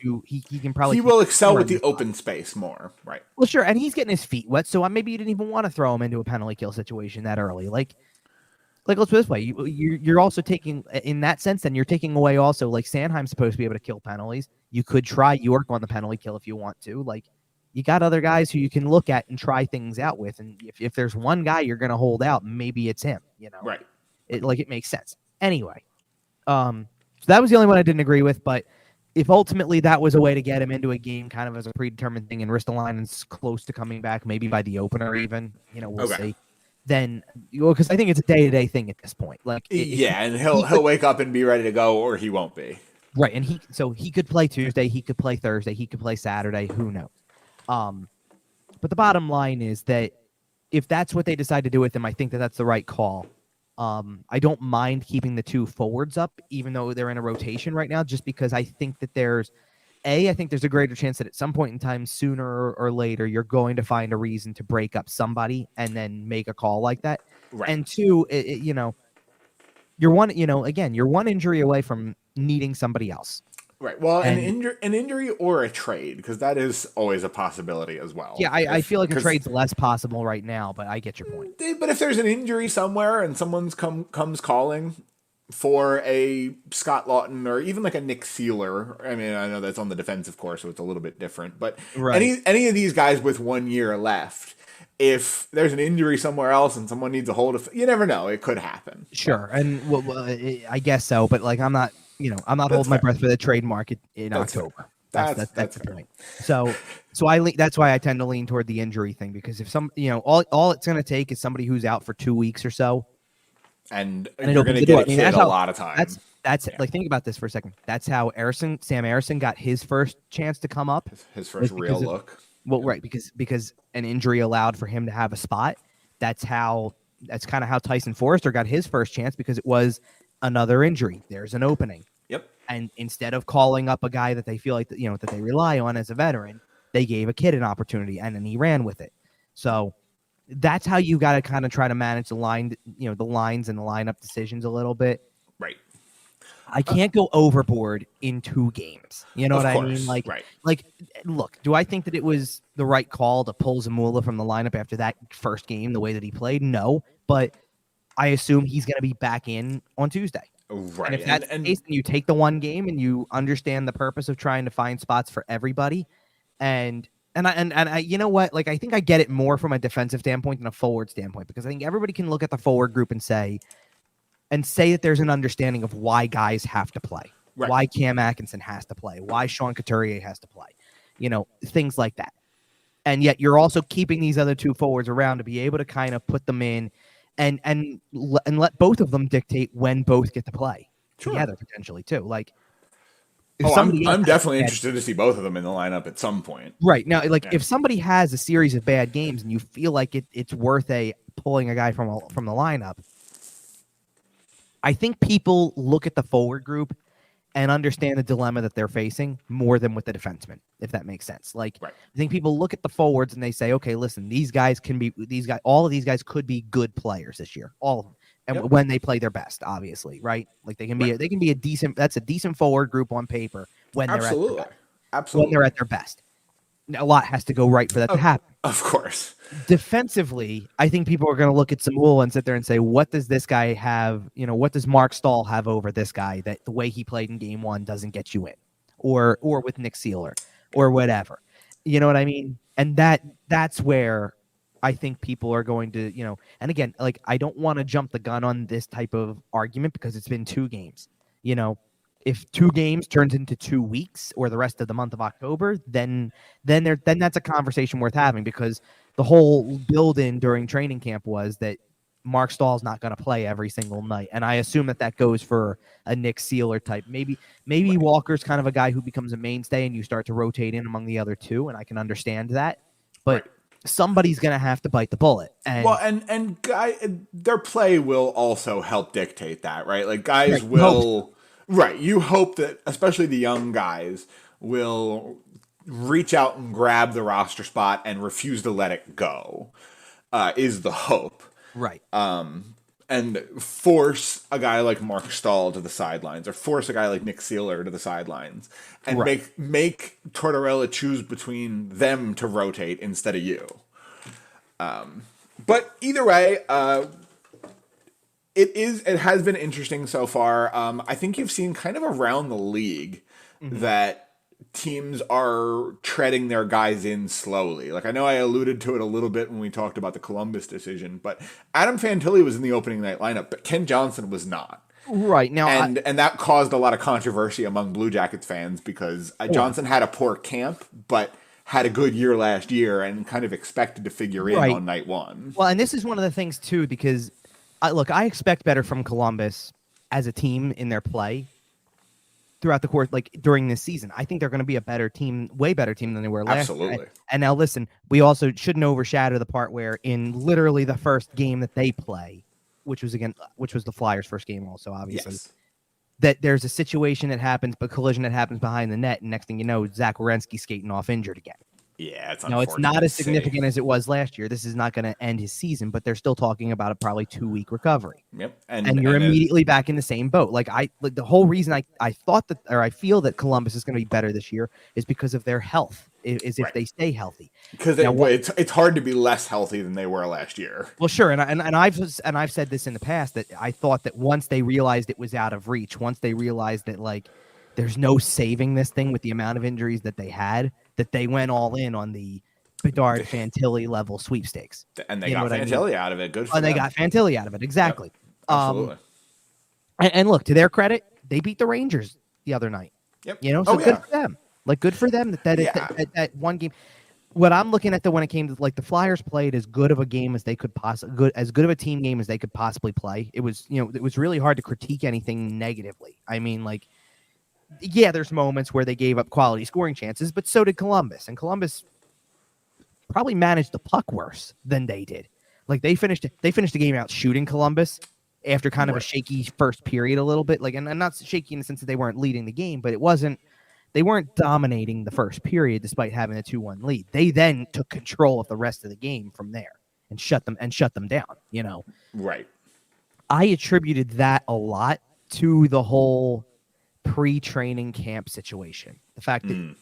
probably he will excel with the open space more, right? Well, sure, and he's getting his feet wet, so maybe you didn't even want to throw him into a penalty kill situation that early. like let's put it this way, you're also taking in that sense. Then you're taking away also like Sanheim's supposed to be able to kill penalties. You could try York on the penalty kill if you want to. Like you got other guys who you can look at and try things out with. And if there's one guy you're going to hold out, maybe it's him. Right. It makes sense. Anyway, so that was the only one I didn't agree with. But if ultimately that was a way to get him into a game kind of as a predetermined thing, and Ristolainen's close to coming back, maybe by the opener even, we'll see. Then, because I think it's a day-to-day thing at this point. Like, and he'll wake up and be ready to go, or he won't be. Right, and he could play Tuesday, he could play Thursday, he could play Saturday. Who knows? But the bottom line is that if that's what they decide to do with him, I think that that's the right call. I don't mind keeping the two forwards up, even though they're in a rotation right now, just because I think that I think there's a greater chance that at some point in time, sooner or later, you're going to find a reason to break up somebody and then make a call like that. Right. And two, you're one injury away from needing somebody else. Right. Well, an injury or a trade, because that is always a possibility as well. Yeah, I feel like a trade's less possible right now, but I get your point. But if there's an injury somewhere and someone's comes calling for a Scott Lawton or even like a Nick Seeler, I mean, I know that's on the defensive course, so it's a little bit different. But any of these guys with 1 year left, if there's an injury somewhere else and someone needs a hold of, you never know, it could happen. Sure, and I guess so, but like I'm not holding my breath for the trade market in October. That's the point. So that's why I tend to lean toward the injury thing, because if all it's going to take is somebody who's out for 2 weeks or so, and you're going to get a kid a lot of time. That's like, think about this for a second. That's how Sam Harrison got his first chance to come up, his first real look. Well, right, because an injury allowed for him to have a spot. That's kind of how Tyson Forrester got his first chance, because it was another injury. There's an opening. Yep. And instead of calling up a guy that they feel like that they rely on as a veteran, they gave a kid an opportunity, and then he ran with it. So that's how you got to kind of try to manage the lines and the lineup decisions a little bit. Right. I can't go overboard in 2 games. You know what I mean? Like, look, do I think that it was the right call to pull Zamula from the lineup after that first game, the way that he played? No, but I assume he's going to be back in on Tuesday. Right. And if that's the case, then you take the one game and you understand the purpose of trying to find spots for everybody. And I you know what? Like, I think I get it more from a defensive standpoint than a forward standpoint, because I think everybody can look at the forward group and say that there's an understanding of why guys have to play, why Cam Atkinson has to play, why Sean Couturier has to play, things like that. And yet you're also keeping these other 2 forwards around to be able to kind of put them in and let both of them dictate when both get to play together, potentially too. Like, I'm definitely interested to see both of them in the lineup at some point. Right now, if somebody has a series of bad games and you feel like it's worth pulling a guy from the lineup, I think people look at the forward group and understand the dilemma that they're facing more than with the defensemen, if that makes sense. Like, I think people look at the forwards and they say, okay, listen, all of these guys could be good players this year, all of them. And when they play their best, obviously, right? Like they can be a decent forward group on paper when they're at their best. A lot has to go right for that to happen. Of course. Defensively, I think people are going to look at Zamula and sit there and say, what does this guy have? What does Mark Stahl have over this guy that the way he played in game 1 doesn't get you in? Or with Nick Seeler or whatever. You know what I mean? And that's where I think people are going to, and again, like, I don't want to jump the gun on this type of argument because it's been 2 games. If 2 games turns into 2 weeks or the rest of the month of October, then that's a conversation worth having, because the whole build-in during training camp was that Mark Stahl's not going to play every single night, and I assume that goes for a Nick Seeler type. Maybe Walker's kind of a guy who becomes a mainstay, and you start to rotate in among the other 2, and I can understand that, but somebody's going to have to bite the bullet. And their play will also help dictate that, right? Like, guys will. Right. You hope that, especially the young guys, will reach out and grab the roster spot and refuse to let it go, is the hope. Right. And force a guy like Mark Stahl to the sidelines, or force a guy like Nick Seeler to the sidelines, and make Tortorella choose between them to rotate instead of you. But either way, It has been interesting so far. I think you've seen kind of around the league Mhm. that teams are treading their guys in slowly. Like I know I alluded to it a little bit when we talked about the Columbus decision, but Adam Fantilli was in the opening night lineup, but Ken Johnson was not. Right now, And that caused a lot of controversy among Blue Jackets fans because sure. Johnson had a poor camp, but had a good year last year and kind of expected to figure in Right. on night one. Well, and this is one of the things too, because I expect better from Columbus as a team in their play throughout the course, like during this season. I think they're going to be a better team, way better team than they were last year. Absolutely. And now, listen, we also shouldn't overshadow the part where in literally the first game that they play, which was the Flyers' first game, also obviously, Yes. that there's a situation that happens, a collision that happens behind the net, and next thing you know, Zach Werenski skating off injured again. Yeah, it's No, it's unfortunate not to as see. significant as it was last year. This is not going to end his season, but they're still talking about a probably 2-week recovery. Yep. And you're immediately back in the same boat. Like the whole reason I thought that, or I feel that Columbus is going to be better this year is because of their health, is if Right. they stay healthy. Because it's hard to be less healthy than they were last year. Well, sure, and I've said this in the past that I thought that once they realized it was out of reach, once they realized that like there's no saving this thing with the amount of injuries that they had, that they went all in on the Bedard Fantilli level sweepstakes, And they got Fantilli out of it. Good for them. And they got Fantilli out of it, exactly. Yep. Absolutely. And look, to their credit, they beat the Rangers the other night. Yep. You know, so good for them. Like good for them that one game. What I'm looking at when it came to like the Flyers played as good of a game as they could possibly as good of a team game as they could possibly play. It was it was really hard to critique anything negatively. I mean, like, yeah, there's moments where they gave up quality scoring chances, but so did Columbus, and Columbus probably managed the puck worse than they did. Like they finished the game out shooting Columbus after kind of a shaky first period a little bit. Like, and not shaky in the sense that they weren't leading the game, but they weren't dominating the first period despite having a 2-1 lead. They then took control of the rest of the game from there and shut them down, Right. I attributed that a lot to the whole pre-training camp situation. The fact that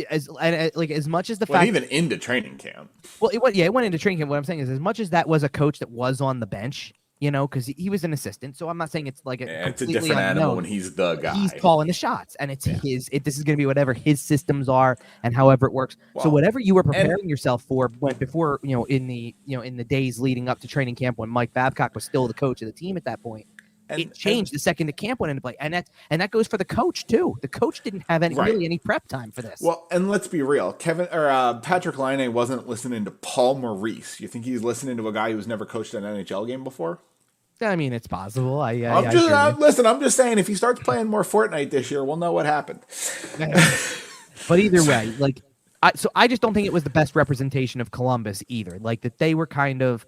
as much as the fact even into training camp. Well, it went into training camp. What I'm saying is, as much as that was a coach that was on the bench, because he was an assistant. So I'm not saying it's like it's a different animal when he's the guy. He's calling the shots, and it's this is going to be whatever his systems are and however it works. So whatever you were preparing yourself for before in the days leading up to training camp when Mike Babcock was still the coach of the team at that point. It changed the second the camp went into play, and that goes for the coach too. The coach didn't have really any prep time for this. Well, and let's be real, Patrick Laine wasn't listening to Paul Maurice. You think he's listening to a guy who's never coached an NHL game before? I mean, it's possible. Listen, I'm just saying, if he starts playing more Fortnite this year, we'll know what happened. But either way, I just don't think it was the best representation of Columbus either. Like that they were kind of.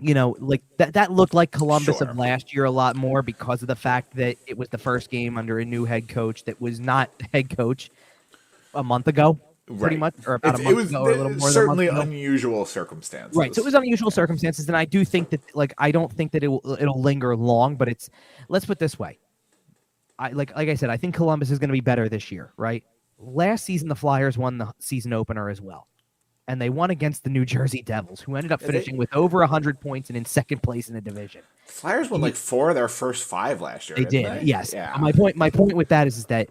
Like that looked like Columbus of last year a lot more because of the fact that it was the first game under a new head coach that was not head coach a month ago, pretty much, or about a month ago, or a little more. Certainly unusual circumstances, right? So it was unusual circumstances, and I do think that, I don't think that it'll linger long. But let's put it this way, like I said, I think Columbus is going to be better this year, right? Last season, the Flyers won the season opener as well. And they won against the New Jersey Devils, who ended up finishing with over 100 points and in second place in the division. Flyers won 4 of their first 5 last year. They did, yes. Yeah. My point with that is that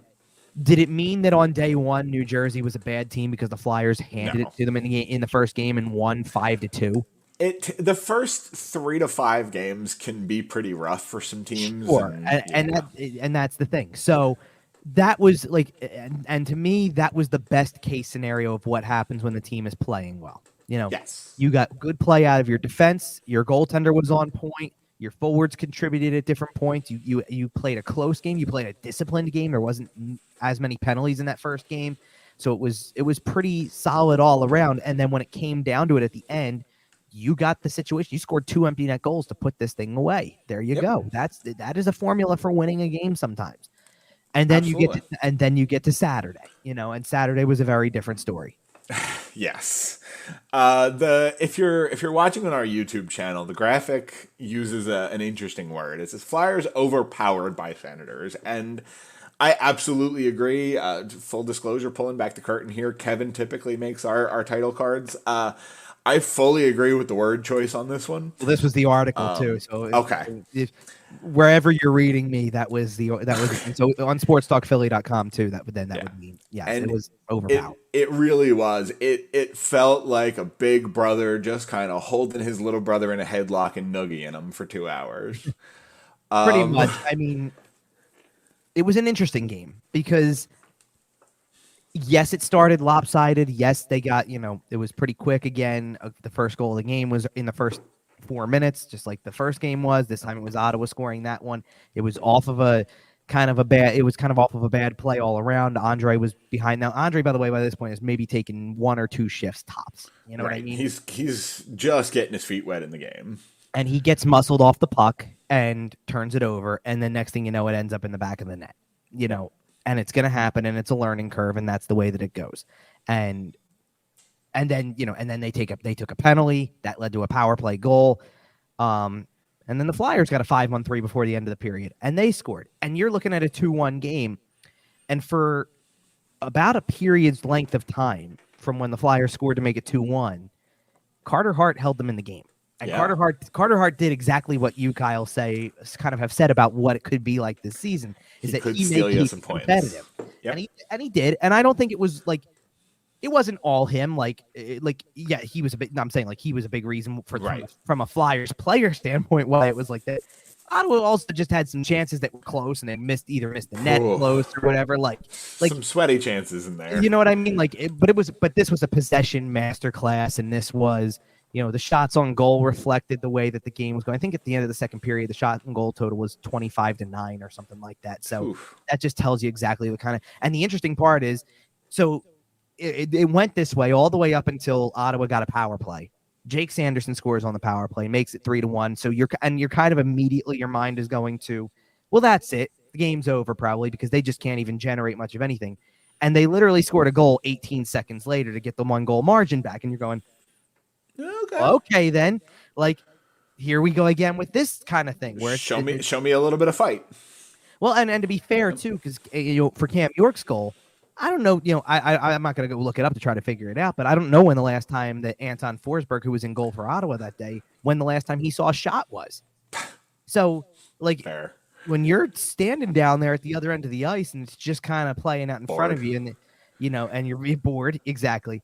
did it mean that on day one New Jersey was a bad team because the Flyers handed it to them in the first game and won 5-2? The first 3 to 5 games can be pretty rough for some teams. Sure, and that's the thing. So. That was and to me, that was the best case scenario of what happens when the team is playing well. Yes. You got good play out of your defense. Your goaltender was on point. Your forwards contributed at different points. You played a close game. You played a disciplined game. There wasn't as many penalties in that first game, so it was pretty solid all around. And then when it came down to it at the end, you got the situation. You scored 2 empty net goals to put this thing away. There you go. That is a formula for winning a game sometimes. And then you get to Saturday, and Saturday was a very different story. Yes. If you're watching on our YouTube channel, the graphic uses an interesting word. It says Flyers overpowered by Senators, and I absolutely agree. Full disclosure, pulling back the curtain here, Kevin typically makes our title cards. I fully agree with the word choice on this one. Well, this was the article too. So Okay. if wherever you're reading me, that was so on sportstalkphilly.com too. That Yeah. would mean yes, it And was overpowered. it really was. It felt like a big brother just kind of holding his little brother in a headlock and noogieing him for 2 hours. Pretty much. I mean, it was an interesting game because yes, it started lopsided. Yes, they got, it was pretty quick again. The first goal of the game was in the first 4 minutes, just like the first game was. This time it was Ottawa scoring that one. It was off of a kind of off of a bad play all around. Andre was behind. Now, Andre, by the way, by this point is maybe taking 1 or 2 shifts tops. You know what I Right. mean? He's just getting his feet wet in the game. And he gets muscled off the puck and turns it over. And then next thing you know, it ends up in the back of the net, and it's going to happen, and it's a learning curve, and that's the way that it goes. And then, and then they took a penalty that led to a power play goal. And then the Flyers got a 5-on-3 before the end of the period, and they scored. And you're looking at a 2-1 game. And for about a period's length of time from when the Flyers scored to make it 2-1, Carter Hart held them in the game. And Yeah. Carter Hart did exactly what you, Kyle, have said about what it could be like this season. Is that could he steal made you it some points. competitive. Yep. And he did. And I don't think it was like, it wasn't all him. Yeah, he was a big. No, I'm saying he was a big reason from a Flyers player standpoint why it was like that. Ottawa also just had some chances that were close, and they missed the net close or whatever. Like some sweaty chances in there. You know what I mean? But this was a possession masterclass, and this was, the shots on goal reflected the way that the game was going. I think at the end of the second period, the shot on goal total was 25-9 or something like that. So that just tells you exactly what kind of. And the interesting part is, so it went this way all the way up until Ottawa got a power play. Jake Sanderson scores on the power play, makes it 3-1. So you're kind of immediately, your mind is going to, well, that's it. The game's over probably because they just can't even generate much of anything. And they literally scored a goal 18 seconds later to get the 1-goal margin back. And you're going, okay, then here we go again with this kind of thing where show me a little bit of fight. Well, and to be fair too, because for Cam York's goal, I don't know, I'm not going to go look it up to try to figure it out, but I don't know when the last time that Anton Forsberg, who was in goal for Ottawa that day, when the last time he saw a shot was. So, Fair. When you're standing down there at the other end of the ice and it's just kind of playing out in front of you, and and you're bored, exactly.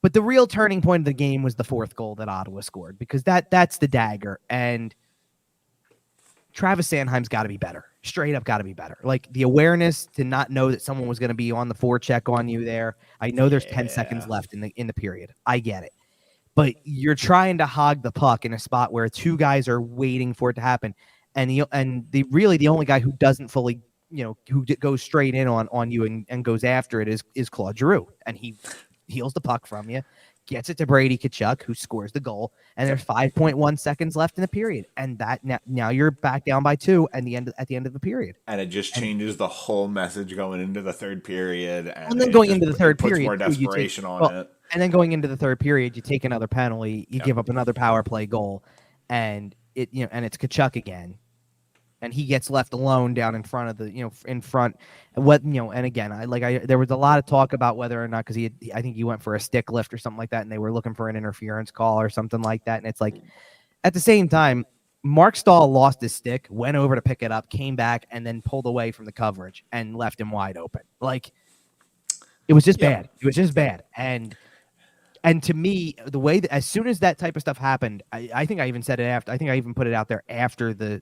But the real turning point of the game was the fourth goal that Ottawa scored, because that's the dagger. And Travis Sanheim's got to be better. Straight up got to be better. The awareness to not know that someone was going to be on the forecheck on you there. I know there's 10 seconds left in the period. I get it. But you're trying to hog the puck in a spot where 2 guys are waiting for it to happen. And the only guy who doesn't fully, who goes straight in on you and goes after it is Claude Giroux. And he heals the puck from you, gets it to Brady Tkachuk, who scores the goal, and there's 5.1 seconds left in the period, and that now you're back down by 2 at the end of the period, and it just changes the whole message going into the third period, and then going into the third period, puts more desperation on it. And then going into the third period, you take another penalty, you give up another power play goal, and and it's Tkachuk again. And he gets left alone down in front of and again, there was a lot of talk about whether or not, because I think he went for a stick lift or something like that, and they were looking for an interference call or something like that. And it's at the same time, Mark Stahl lost his stick, went over to pick it up, came back, and then pulled away from the coverage and left him wide open. It was just bad. It was just bad. And to me, the way that as soon as that type of stuff happened, I think I even said it after. I think I even put it out there after the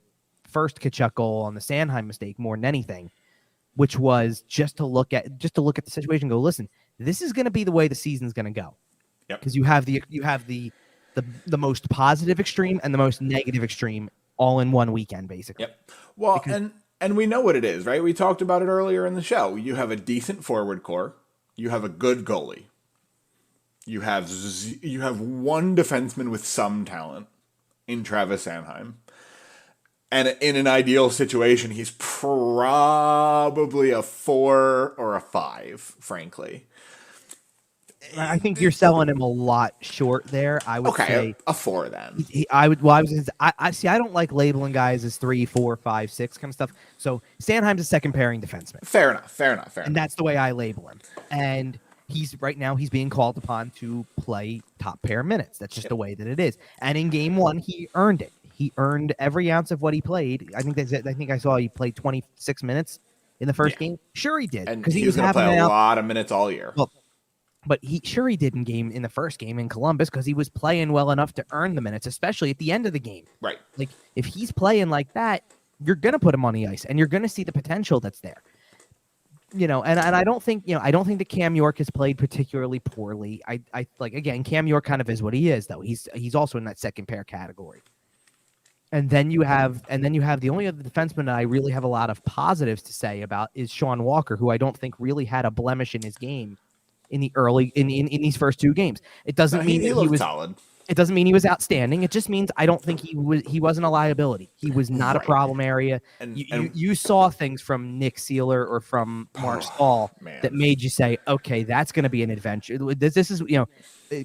first Tkachuk goal on the Sanheim mistake more than anything, which was just to look at the situation and go, listen, this is going to be the way the season's going to go. Because you have the most positive extreme and the most negative extreme all in one weekend, basically. Well, and we know what it is, right? We talked about it earlier in the show. You have a decent forward core. You have a good goalie. You have one defenseman with some talent in Travis Sanheim. And in an ideal situation, he's probably a 4 or a 5, frankly. I think you're selling him a lot short there. I would say a 4 then. I would. Well, I see. I don't like labeling guys as 3, 4, 5, 6 kind of stuff. So Sanheim's a second pairing defenseman. Fair enough. And that's the way I label him. And he's being called upon to play top pair minutes. That's just the way that it is. And in game 1, he earned it. He earned every ounce of what he played. I think I saw he played 26 minutes in the first game. Sure, he did, because he was going to play a lot of minutes all year. Well, but he did in the first game in Columbus because he was playing well enough to earn the minutes, especially at the end of the game. Right. Like if he's playing like that, you're going to put him on the ice and you're going to see the potential that's there. And I don't think that Cam York has played particularly poorly. I like, again, Cam York kind of is what he is, though. He's also in that second pair category. And then you have the only other defenseman that I really have a lot of positives to say about is Sean Walker, who I don't think really had a blemish in his game in the early in these first 2 games. It doesn't mean he was solid. It doesn't mean he was outstanding. It just means I don't think he wasn't a liability. He was not a problem area. And you saw things from Nick Seeler or from Mark Stahl that made you say, okay, that's going to be an adventure. This is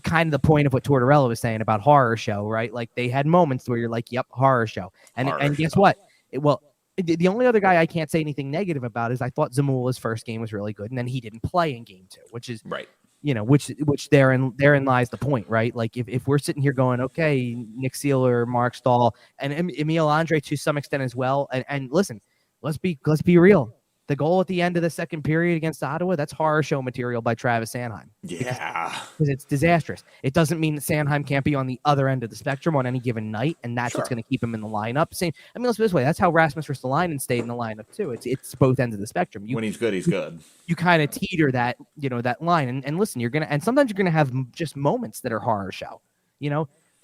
kind of the point of what Tortorella was saying about horror show, right? Like they had moments where you're like, yep, horror show. And guess what? The only other guy I can't say anything negative about is I thought Zamula's first game was really good, and then he didn't play in game 2, which is right. Which therein lies the point, right? Like if we're sitting here going, okay, Nick Seeler, Mark Stahl, and Emile Andre to some extent as well, and listen, let's be real. The goal at the end of the second period against Ottawa, that's horror show material by Travis Sanheim. Yeah. Because it's disastrous. It doesn't mean that Sanheim can't be on the other end of the spectrum on any given night, and that's what's going to keep him in the lineup. Let's put it this way. That's how Rasmus Ristolainen stayed in the lineup, too. It's both ends of the spectrum. When he's good, he's good. You kind of teeter that, that line. And listen, sometimes you're going to have just moments that are horror show.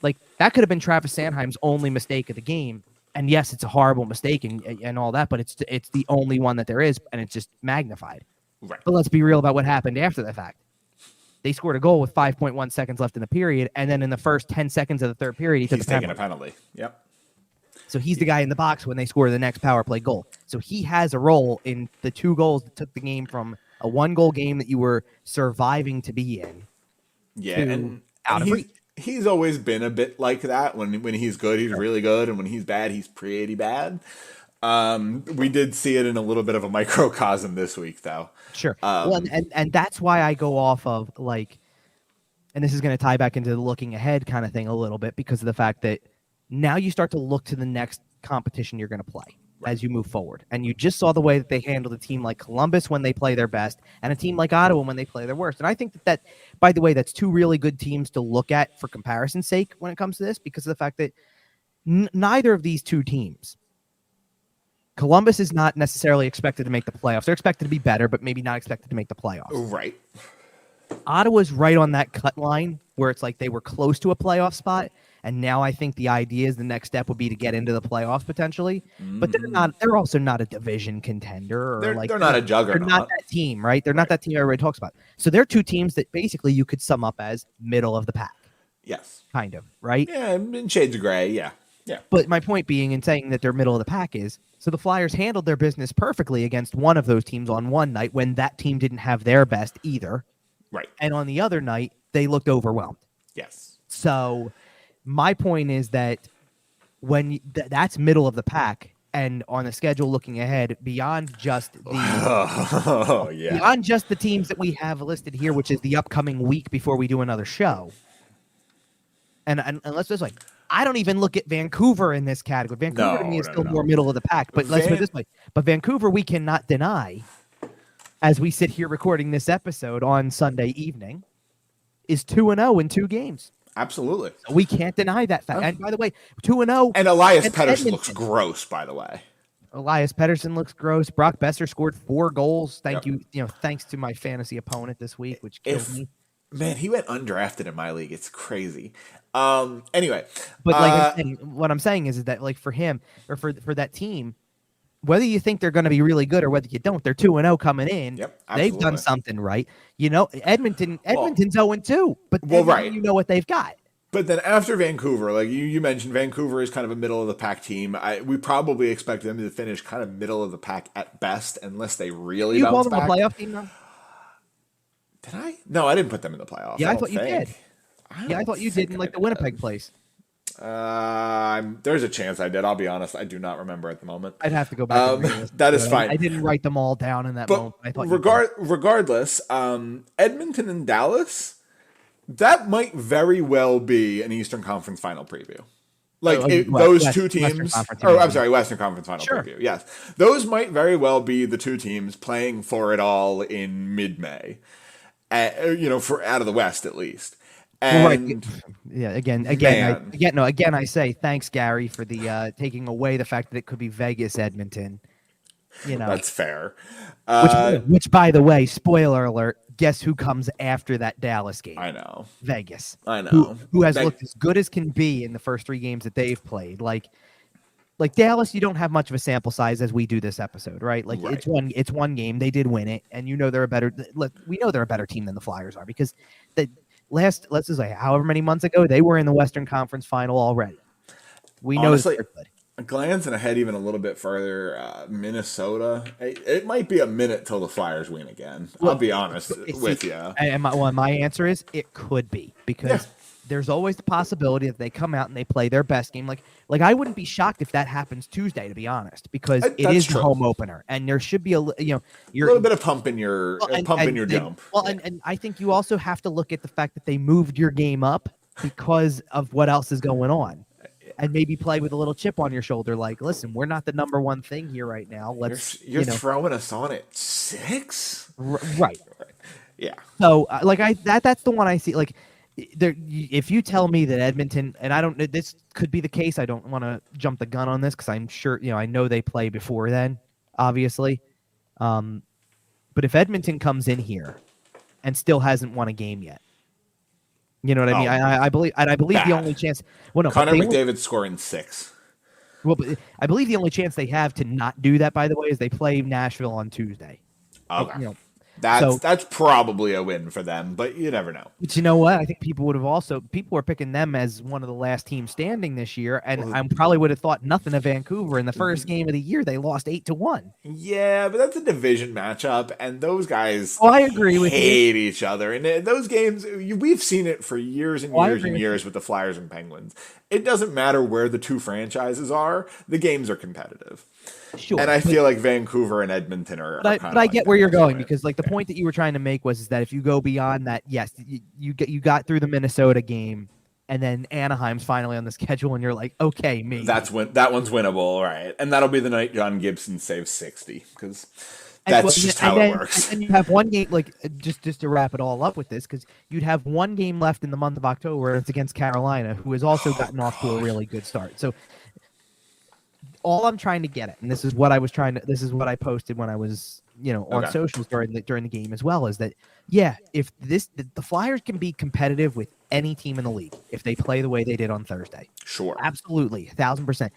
Like that could have been Travis Sanheim's only mistake of the game. And yes, it's a horrible mistake and all that, but it's the only one that there is, and it's just magnified. Right. But let's be real about what happened after the fact. They scored a goal with 5.1 seconds left in the period, and then in the first 10 seconds of the third period, he's taking a penalty. Yep. So he's the guy in the box when they score the next power play goal. So he has a role in the 2 goals that took the game from a 1-goal game that you were surviving to be in. Yeah, and he's always been a bit like that. When he's good, he's really good, and when he's bad, he's pretty bad. We did see it in a little bit of a microcosm this week, though. Sure. And that's why I go off of and this is going to tie back into the looking ahead kind of thing a little bit, because of the fact that now you start to look to the next competition you're going to play as you move forward. And you just saw the way that they handled a team like Columbus when they play their best and a team like Ottawa when they play their worst. And I think that, by the way, that's 2 really good teams to look at for comparison's sake when it comes to this, because of the fact that neither of these 2 teams, Columbus is not necessarily expected to make the playoffs. They're expected to be better, but maybe not expected to make the playoffs. Right. Ottawa's right on that cut line where it's like they were close to a playoff spot. And now I think the idea is the next step would be to get into the playoffs potentially. But they're also not a division contender. They're not a juggernaut. They're not that team, right? They're not that team everybody talks about. So they're 2 teams that basically you could sum up as middle of the pack. Yes. Kind of, right? Yeah, in shades of gray, yeah. Yeah. But my point being in saying that they're middle of the pack is, so the Flyers handled their business perfectly against one of those teams on one night when that team didn't have their best either. Right. And on the other night, they looked overwhelmed. Yes. So my point is that when that's middle of the pack, and on the schedule looking ahead, beyond just the beyond just the teams that we have listed here, which is the upcoming week before we do another show. And let's just I don't even look at Vancouver in this category. Vancouver to me is still more middle of the pack. But let's put it this way. But Vancouver, we cannot deny, as we sit here recording this episode on Sunday evening, is 2-0 in 2 games. Absolutely. We can't deny that fact. And by the way, 2-0. And Elias Pettersson looks gross, by the way. Elias Pettersson looks gross. Brock Besser scored 4 goals. Thanks to my fantasy opponent this week, which killed me. Man, he went undrafted in my league. It's crazy. Anyway. But what I'm saying is that for him or for that team, whether you think they're going to be really good or whether you don't, they're 2-0 coming in. Yep, they've done something right. Edmonton's 0-2, but you know what they've got. But then after Vancouver, like you mentioned, Vancouver is kind of a middle of the pack team. We probably expect them to finish kind of middle of the pack at best, unless they really bounce back. You call them a playoff team now? Did I? No, I didn't put them in the playoffs. Yeah, I I don't thought you think. did. Yeah, I thought you did in like the Winnipeg place. There's a chance I did. I'll be honest. I do not remember at the moment. I'd have to go back and re-listen. That is fine. I didn't write them all down in that moment. I thought regardless, Edmonton and Dallas, that might very well be an Eastern Conference final preview. Like those two teams, Western Conference final preview. Yes, those might very well be the two teams playing for it all in mid-May. For out of the West at least. And again, I say thanks, Gary, for the taking away the fact that it could be Vegas, Edmonton. That's fair. Which, by the way, spoiler alert, guess who comes after that Dallas game? I know. Vegas. I know. Who has looked as good as can be in the first 3 games that they've played. Like Dallas, you don't have much of a sample size as we do this episode, right? It's one game. They did win it, and they're a better. We know they're a better team than the Flyers are because let's just say however many months ago they were in the Western Conference Final already. We know they're good. Glancing ahead even a little bit further, Minnesota. It might be a minute till the Flyers win again. I'll be honest with you. And my answer is it could be because there's always the possibility that they come out and they play their best game. Like I wouldn't be shocked if that happens Tuesday, to be honest, because it is the home opener, and there should be a little bit of pump in your jump. And I think you also have to look at the fact that they moved your game up because of what else is going on. And maybe play with a little chip on your shoulder, like, listen, we're not the number one thing here right now. You're throwing us on at 6, right? Yeah. So, that's the one I see. Like, if you tell me that Edmonton, and this could be the case. I don't want to jump the gun on this because I'm sure, I know they play before then, obviously. But if Edmonton comes in here and still hasn't won a game yet. You know what I mean? I believe the only chance. Well, no, Connor McDavid scoring 6. Well, but I believe the only chance they have to not do that, by the way, is they play Nashville on Tuesday. Okay. That's probably a win for them, but you never know. But you know what? I think people were picking them as one of the last teams standing this year, and I probably would have thought nothing of Vancouver in the first game of the year. They lost 8-1. Yeah, but that's a division matchup, and those guys I agree with hate each other. And those games, we've seen it for years and years and years with the Flyers and Penguins. It doesn't matter where the two franchises are; the games are competitive. Sure, and I feel like Vancouver and Edmonton are. But I get where you're going because, the point that you were trying to make was that if you go beyond that, yes, you got through the Minnesota game, and then Anaheim's finally on the schedule, and you're like, okay, maybe that one's winnable, right? And that'll be the night John Gibson saves 60 because that's just how it works. And you have one game, just to wrap it all up with this, because you'd have one game left in the month of October. It's against Carolina, who has also gotten off to a really good start. So. All I'm trying to get at, and this is what I posted when I was, on socials during the game as well, is that, if the Flyers can be competitive with any team in the league if they play the way they did on Thursday. Sure. Absolutely. 1,000%.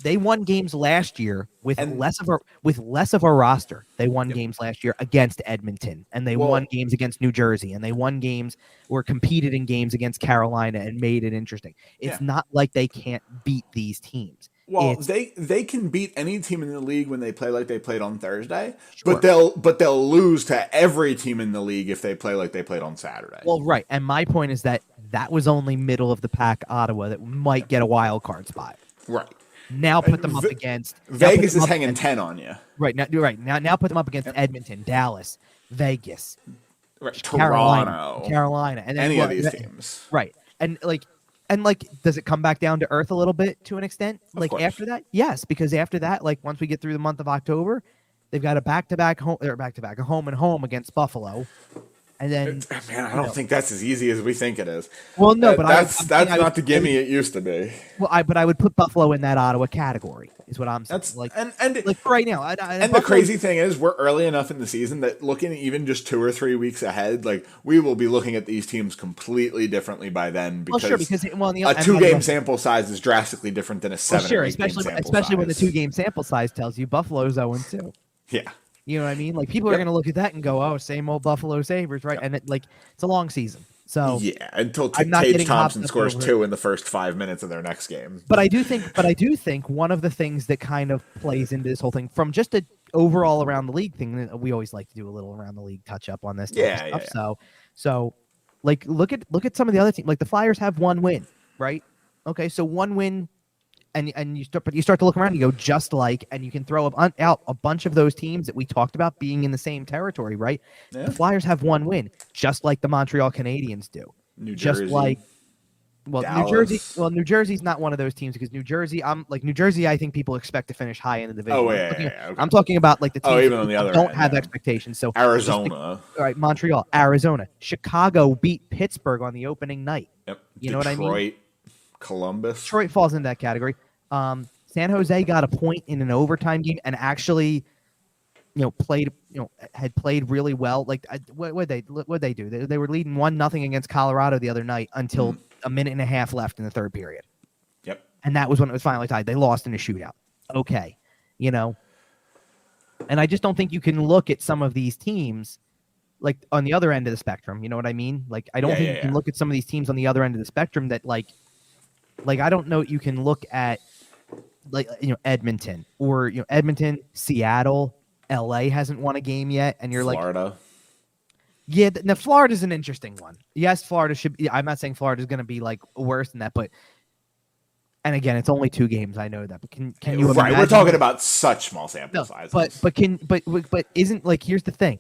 They won games last year with less of a roster. They won games last year against Edmonton, and they won games against New Jersey, and they won games or competed in games against Carolina and made it interesting. It's not like they can't beat these teams. Well, they can beat any team in the league when they play like they played on Thursday, but they'll lose to every team in the league if they play like they played on Saturday. Well, right, and my point is that was only middle of the pack Ottawa that might get a wild card spot. Right. Now put them up against Vegas is hanging 10 on you. Right now put them up against Edmonton, Dallas, Vegas, Carolina, and any of these teams. Right, and does it come back down to earth a little bit to an extent? After that, yes, because after that, once we get through the month of October, they've got a back-to-back home and home against Buffalo. And then, I don't think that's as easy as we think it is. Well, no, but that's not the gimme it used to be. Well, I would put Buffalo in that Ottawa category. Is what I'm saying. And right now, the crazy thing is, we're early enough in the season that looking even just 2 or 3 weeks ahead, we will be looking at these teams completely differently by then because, a 2-game sample size is drastically different than a 7 or 8 game sample size. Especially when the 2-game sample size tells you Buffalo's 0-2. Yeah. You know what I mean? People are going to look at that and go, "Oh, same old Buffalo Sabres," right? And it's a long season, so until Tage Thompson scores 2 in the first 5 minutes of their next game. But I do think one of the things that kind of plays into this whole thing, from just a overall around the league thing, we always like to do a little around the league touch up on this type of stuff. So like look at some of the other teams. Like the Flyers have one win, right? Okay, so one win, and you start to look around and you go and you can throw out a bunch of those teams that we talked about being in the same territory, right? Yeah. The Flyers have one win, just like the Montreal Canadiens do. New Jersey. Just like Dallas. New Jersey's not one of those teams because New Jersey, I think people expect to finish high in the division. Okay. I'm talking about like the teams even on the other don't end, have expectations. So Arizona. all right, Montreal, Arizona, Chicago beat Pittsburgh on the opening night. Yep. You know what I mean? Detroit, Columbus. Detroit falls into that category. San Jose got a point in an overtime game and actually, had played really well. Like what they do? They were leading 1-0 against Colorado the other night until a minute and a half left in the third period. Yep. And that was when it was finally tied. They lost in a shootout. Okay. And I just don't think you can look at some of these teams like on the other end of the spectrum. You know what I mean? Like I don't think you can look at some of these teams on the other end of the spectrum that like I don't know you can look at Edmonton or Edmonton, Seattle, LA hasn't won a game yet, and you're Florida. Yeah, now Florida's an interesting one. Yes, Florida should be. I'm not saying Florida's going to be like worse than that, but and again, it's only 2 games. I know that, but can you imagine? Right, we're talking about such small sample sizes. But isn't like here's the thing.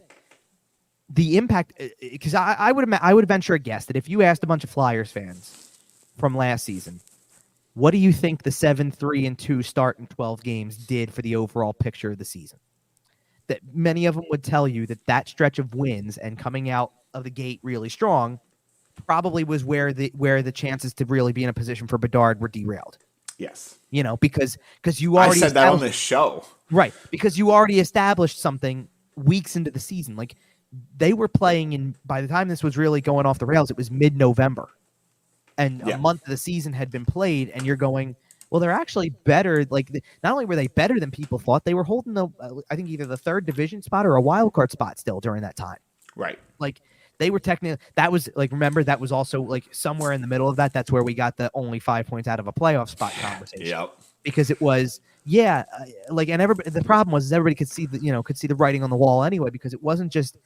The impact, because I would venture a guess that if you asked a bunch of Flyers fans from last season, what do you think the 7-3-2 start in 12 games did for the overall picture of the season? That many of them would tell you that stretch of wins and coming out of the gate really strong probably was where the chances to really be in a position for Bedard were derailed. Yes. Because you already said that on this show. Right, because you already established something weeks into the season. Like they were playing by the time this was really going off the rails, it was mid-November. And a month of the season had been played, and you're going, well, they're actually better. Like, not only were they better than people thought, they were holding I think either the 3rd division spot or a wild card spot still during that time. Right. Like, they were technically, that was like, remember, that was also like somewhere in the middle of that. That's where we got the only 5 points out of a playoff spot conversation. Yep. Because it was, and everybody, the problem was everybody could see the writing on the wall anyway, because it wasn't just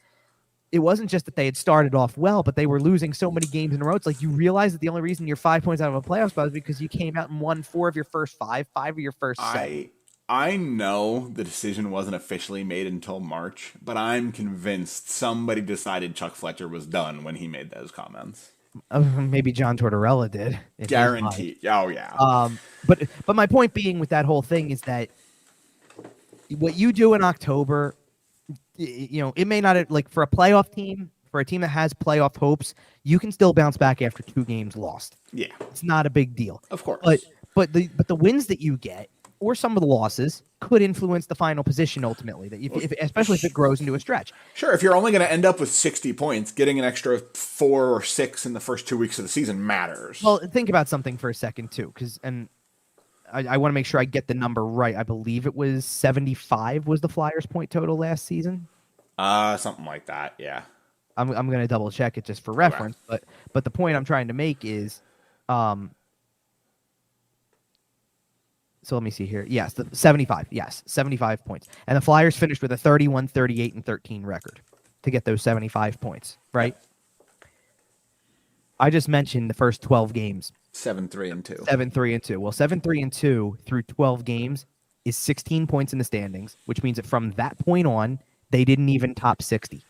that they had started off well, but they were losing so many games in a row. It's like you realize that the only reason you're 5 points out of a playoff spot is because you came out and won 4 of your first 5 of your first 7. I know the decision wasn't officially made until March, but I'm convinced somebody decided Chuck Fletcher was done when he made those comments. Maybe John Tortorella did. Guaranteed. Oh, yeah. But my point being with that whole thing is that what you do in October, it may not, like for a playoff team, for a team that has playoff hopes, you can still bounce back after 2 games lost. Yeah. It's not a big deal. Of course. But the wins that you get, or some of the losses, could influence the final position ultimately, especially if it grows into a stretch. Sure, if you're only going to end up with 60 points, getting an extra 4 or 6 in the first 2 weeks of the season matters. Well, think about something for a second, too, because I want to make sure I get the number right. I believe it was 75 was the Flyers' point total last season. Something like that, yeah. I'm going to double check it just for reference, okay. But the point I'm trying to make is, so let me see here. Yes, 75. Yes, 75 points. And the Flyers finished with a 31, 38, and 13 record to get those 75 points, right? I just mentioned the first 12 games. 7-3-2. 7-3-2. Well, 7-3-2 through 12 games is 16 points in the standings, which means that from that point on, they didn't even top 60.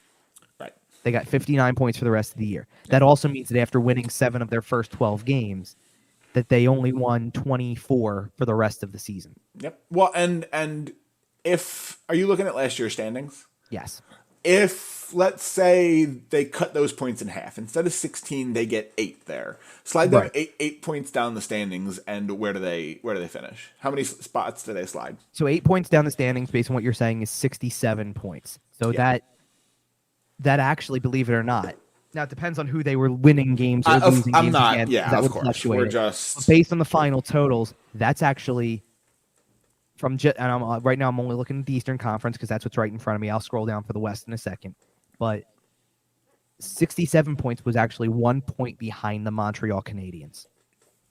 Right. They got 59 points for the rest of the year. That also means that after winning 7 of their first 12 games, that they only won 24 for the rest of the season. Yep. Well, and if are you looking at last year's standings? Yes. If let's say they cut those points in half, instead of 16, they get 8 there. Slide them 8 points down the standings, and where do they finish? How many spots do they slide? So 8 points down the standings, based on what you're saying, is 67 points. So that actually, believe it or not. Now, it depends on who they were winning games or losing games against. Yeah, that of would course. Fluctuate. We're just... But based on the final totals, that's actually right now I'm only looking at the Eastern Conference because that's what's right in front of me. I'll scroll down for the West in a second. But 67 points was actually 1 point behind the Montreal Canadiens.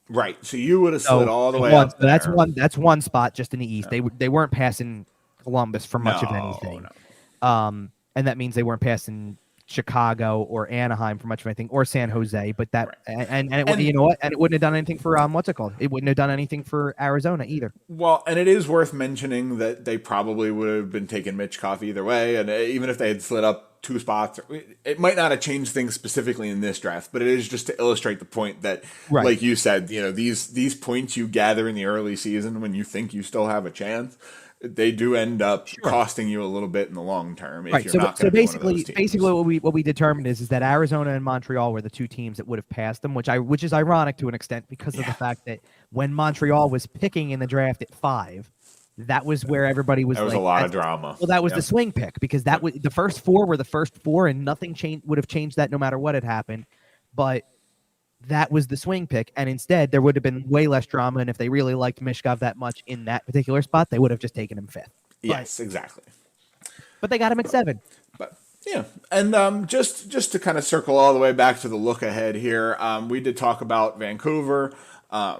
Right. So you would have slid all the way up there. That's one spot just in the East. Yeah. They weren't passing Columbus for much of anything. No. And that means they weren't passing Chicago or Anaheim for much of anything, or San Jose. But that and you know what? And it wouldn't have done anything for what's it called? It wouldn't have done anything for Arizona either. Well, and it is worth mentioning that they probably would have been taking Mitchkov either way, and even if they had slid up 2 spots, it might not have changed things specifically in this draft, but it is just to illustrate the point that, like you said, you know, these points you gather in the early season when you think you still have a chance, they do end up costing you a little bit in the long term. If you're not so basically what we determined is that Arizona and Montreal were the 2 teams that would have passed them, which is ironic to an extent because of the fact that when Montreal was picking in the draft at 5, that was where everybody was. There was a lot of drama. Well, that was the swing pick because that was the first 4 were the first 4, and nothing would have changed that no matter what had happened. But that was the swing pick, and instead there would have been way less drama. And if they really liked Mishkov that much in that particular spot, they would have just taken him 5th. Yes, exactly. But they got him at 7. But yeah, and just to kind of circle all the way back to the look ahead here, we did talk about Vancouver.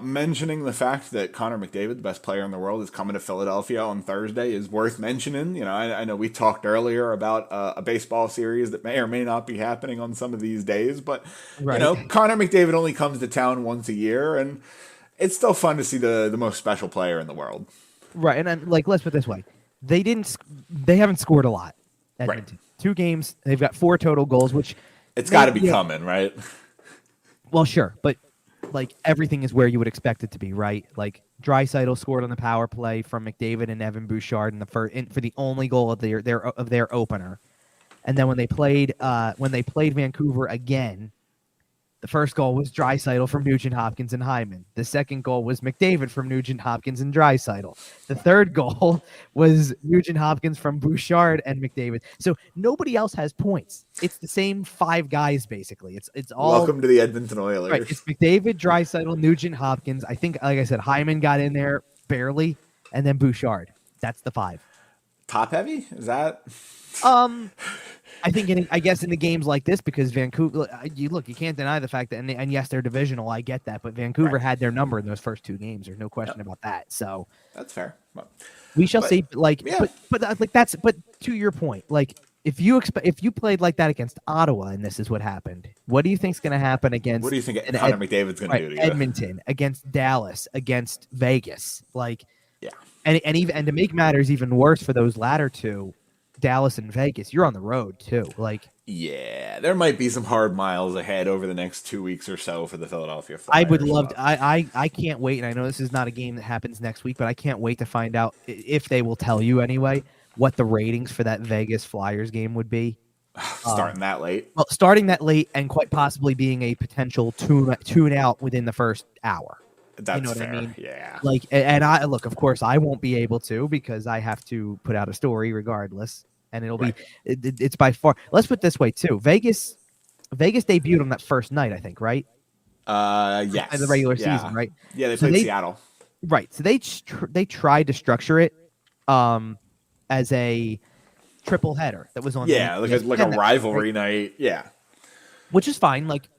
Mentioning the fact that Connor McDavid, the best player in the world, is coming to Philadelphia on Thursday is worth mentioning. You know, I know we talked earlier about a baseball series that may or may not be happening on some of these days, but you know, Connor McDavid only comes to town once a year, and it's still fun to see the most special player in the world. Right, and then, like, let's put it this way: they haven't scored a lot. Edmonton. 2 games, they've got 4 total goals, which it's got to be coming, right? Well, sure, but like everything is where you would expect it to be, right? Like Draisaitl scored on the power play from McDavid and Evan Bouchard for the only goal of their opener, and then when they played Vancouver again, the first goal was Draisaitl from Nugent Hopkins and Hyman. The second goal was McDavid from Nugent Hopkins and Draisaitl. The third goal was Nugent Hopkins from Bouchard and McDavid. So nobody else has points. It's the same 5 guys basically. It's all. Welcome to the Edmonton Oilers. Right. It's McDavid, Draisaitl, Nugent Hopkins. I think, like I said, Hyman got in there barely, and then Bouchard. That's the 5. Top heavy? Is that? I think, I guess, in the games like this, because Vancouver, you can't deny the fact that, and yes, they're divisional. I get that, but Vancouver had their number in those first 2 games. There's no question about that. So that's fair. We shall see. Like, but to your point, like, if you played like that against Ottawa, and this is what happened, what do you think's going to happen against? What do you think Connor McDavid's going to do to you? Edmonton, against Dallas, against Vegas, like, yeah, and to make matters even worse for those latter 2. Dallas and Vegas, you're on the road too. Like, yeah, there might be some hard miles ahead over the next 2 weeks or so for the Philadelphia Flyers. I would love to. I can't wait, and I know this is not a game that happens next week, but I can't wait to find out, if they will tell you anyway, what the ratings for that Vegas Flyers game would be. Starting that late. Well, starting that late, and quite possibly being a potential tune out within the first hour. That's what fair. I mean? Yeah. Like, and I look, of course, I won't be able to because I have to put out a story regardless. And it'll be, it's by far. Let's put it this way too. Vegas debuted on that first night, I think, right? Yes. In the regular season, right? Yeah, they played Seattle. Right. So they tried to structure it, as a triple header that was on. Yeah, like a rivalry night. Yeah. Which is fine. Like,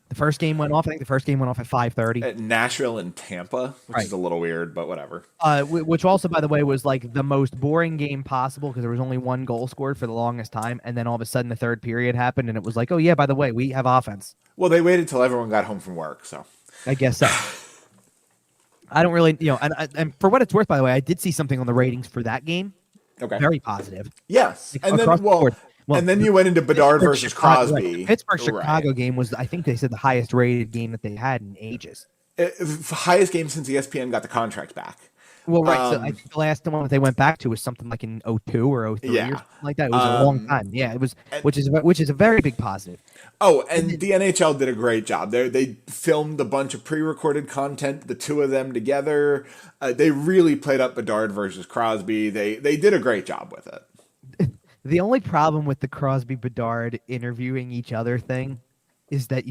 the first game went off. I think the first game went off at 5:30. At Nashville and Tampa, which is a little weird, but whatever. Which also, by the way, was like the most boring game possible because there was only 1 goal scored for the longest time, and then all of a sudden the third period happened, and it was like, oh yeah, by the way, we have offense. Well, they waited till everyone got home from work, so I guess so. I don't really, and for what it's worth, by the way, I did see something on the ratings for that game. Okay. Very positive. Yes, and then and then you went into Bedard versus Crosby. Right. The Pittsburgh-Chicago game was, I think they said, the highest rated game that they had in ages. Highest game since ESPN got the contract back. Well, right. So I think the last one that they went back to was something like in 2002 or 2003 or something like that. It was a long time. Yeah, it was, which is a very big positive. Oh, and the NHL did a great job. They filmed a bunch of pre-recorded content, the 2 of them together. They really played up Bedard versus Crosby. They did a great job with it. The only problem with the Crosby Bedard interviewing each other thing is that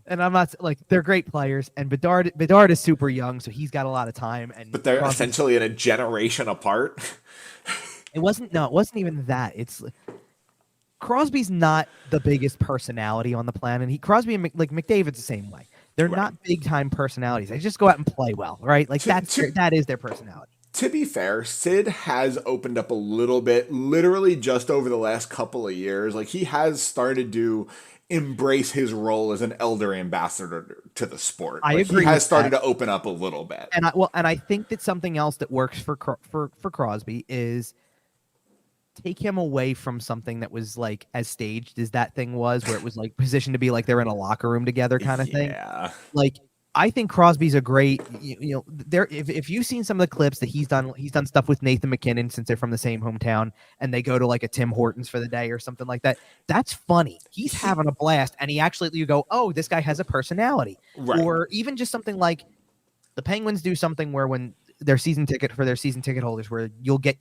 and I'm not like, they're great players, and Bedard is super young, so he's got a lot of time. But they're essentially in a generation apart. It wasn't even that. It's Crosby's not the biggest personality on the planet. Crosby and McDavid's the same way. They're not big time personalities. They just go out and play well, right? Like that is their personality. To be fair, Sid has opened up a little bit, literally just over the last couple of years. Like, he has started to embrace his role as an elder ambassador to the sport. I Like, agree he has with started that. to open up a little bit. And I think that something else that works for Crosby is take him away from something that was like as staged as that thing was, where it was like positioned to be like they're in a locker room together kind of thing. Yeah. Like, I think Crosby's a great, there. If you've seen some of the clips that he's done stuff with Nathan McKinnon since they're from the same hometown, and they go to like a Tim Hortons for the day or something like that. That's funny. He's having a blast, and he actually, you go, oh, this guy has a personality, Right. or even just something like the Penguins do something where when their season ticket holders, where you'll get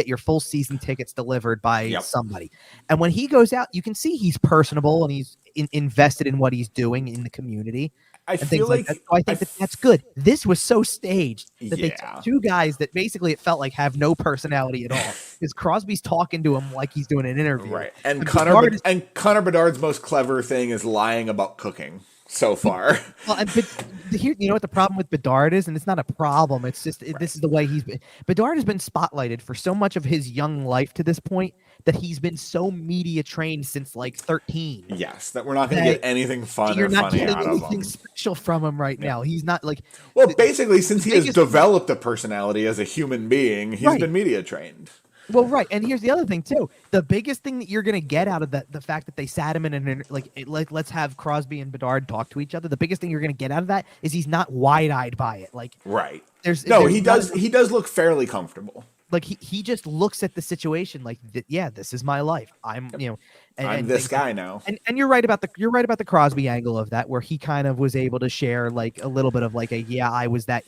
your full season tickets delivered by somebody, and when he goes out, you can see he's personable and he's invested in what he's doing in the community. I feel like that. So I think that's good. This was so staged that they Yeah. took two guys that basically it felt like have no personality at all. Because Crosby's talking to him like he's doing an interview, Right. And Connor Bedard's most clever thing is lying about cooking so far. Well, but here, you know what the problem with Bedard is, and it's not a problem. It's just this is the way he's been. Bedard has been spotlighted for so much of his young life to this point that he's been so media trained since like 13. Yes, that we're not going to get anything fun You're or not funny getting out of anything him. special from him right now. He's not like. Well, basically, since he has biggest- developed a personality as a human being, he's been media trained. Well, right, and here's the other thing too. The biggest thing that you're going to get out of the fact that they sat him in an like let's have Crosby and Bedard talk to each other. The biggest thing you're going to get out of that is he's not wide-eyed by it. Like, right. There's he does look fairly comfortable. Like he just looks at the situation like, yeah, this is my life. I'm I'm this guy now. And you're right about the Crosby angle of that, where he kind of was able to share like a little bit of like I was that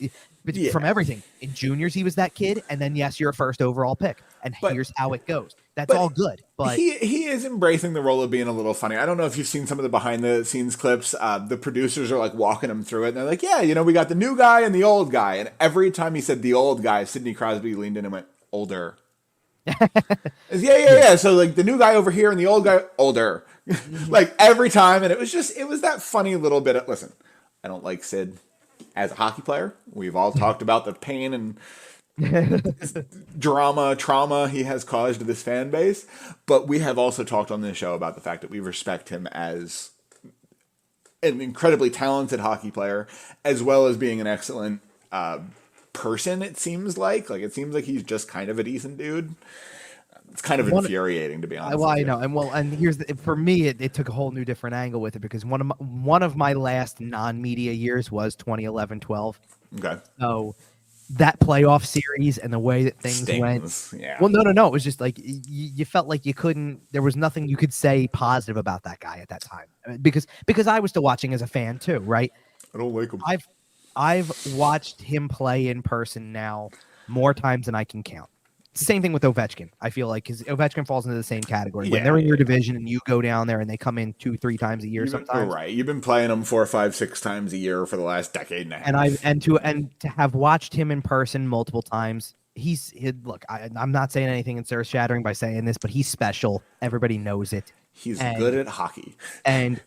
from everything. In juniors, he was that kid, and then yes, you're a first overall pick, and here's how it goes. That's all good. But he is embracing the role of being a little funny. I don't know if you've seen some of the behind the scenes clips. The producers are like walking him through it, and they're like, yeah, we got the new guy and the old guy. And every time he said the old guy, Sidney Crosby leaned in and went, older. Yeah. So like the new guy over here and the old guy, older. Like every time. And it was that funny little bit of, listen, I don't like Sid as a hockey player. We've all talked about the pain and trauma he has caused to this fan base, but we have also talked on this show about the fact that we respect him as an incredibly talented hockey player, as well as being an excellent person. It seems like he's just kind of a decent dude. It's kind of infuriating, to be honest. Well, I know, and here's for me, it took a whole new different angle with it, because one of my last non-media years was 2011-12. Okay. So that playoff series and the way that things went. Yeah. Well, no. It was just like you felt like you couldn't. There was nothing you could say positive about that guy at that time, because I was still watching as a fan too, right? I don't like him. I've watched him play in person now more times than I can count. It's the same thing with Ovechkin. I feel like, because Ovechkin falls into the same category. When they're in your division and you go down there and they come in 2-3 times a year sometimes. Right. You've been playing them 4, 5, 6 times a year for the last decade and a half. And to have watched him in person multiple times, look, I'm not saying anything that's earth-shattering by saying this, but he's special. Everybody knows it. He's good at hockey. And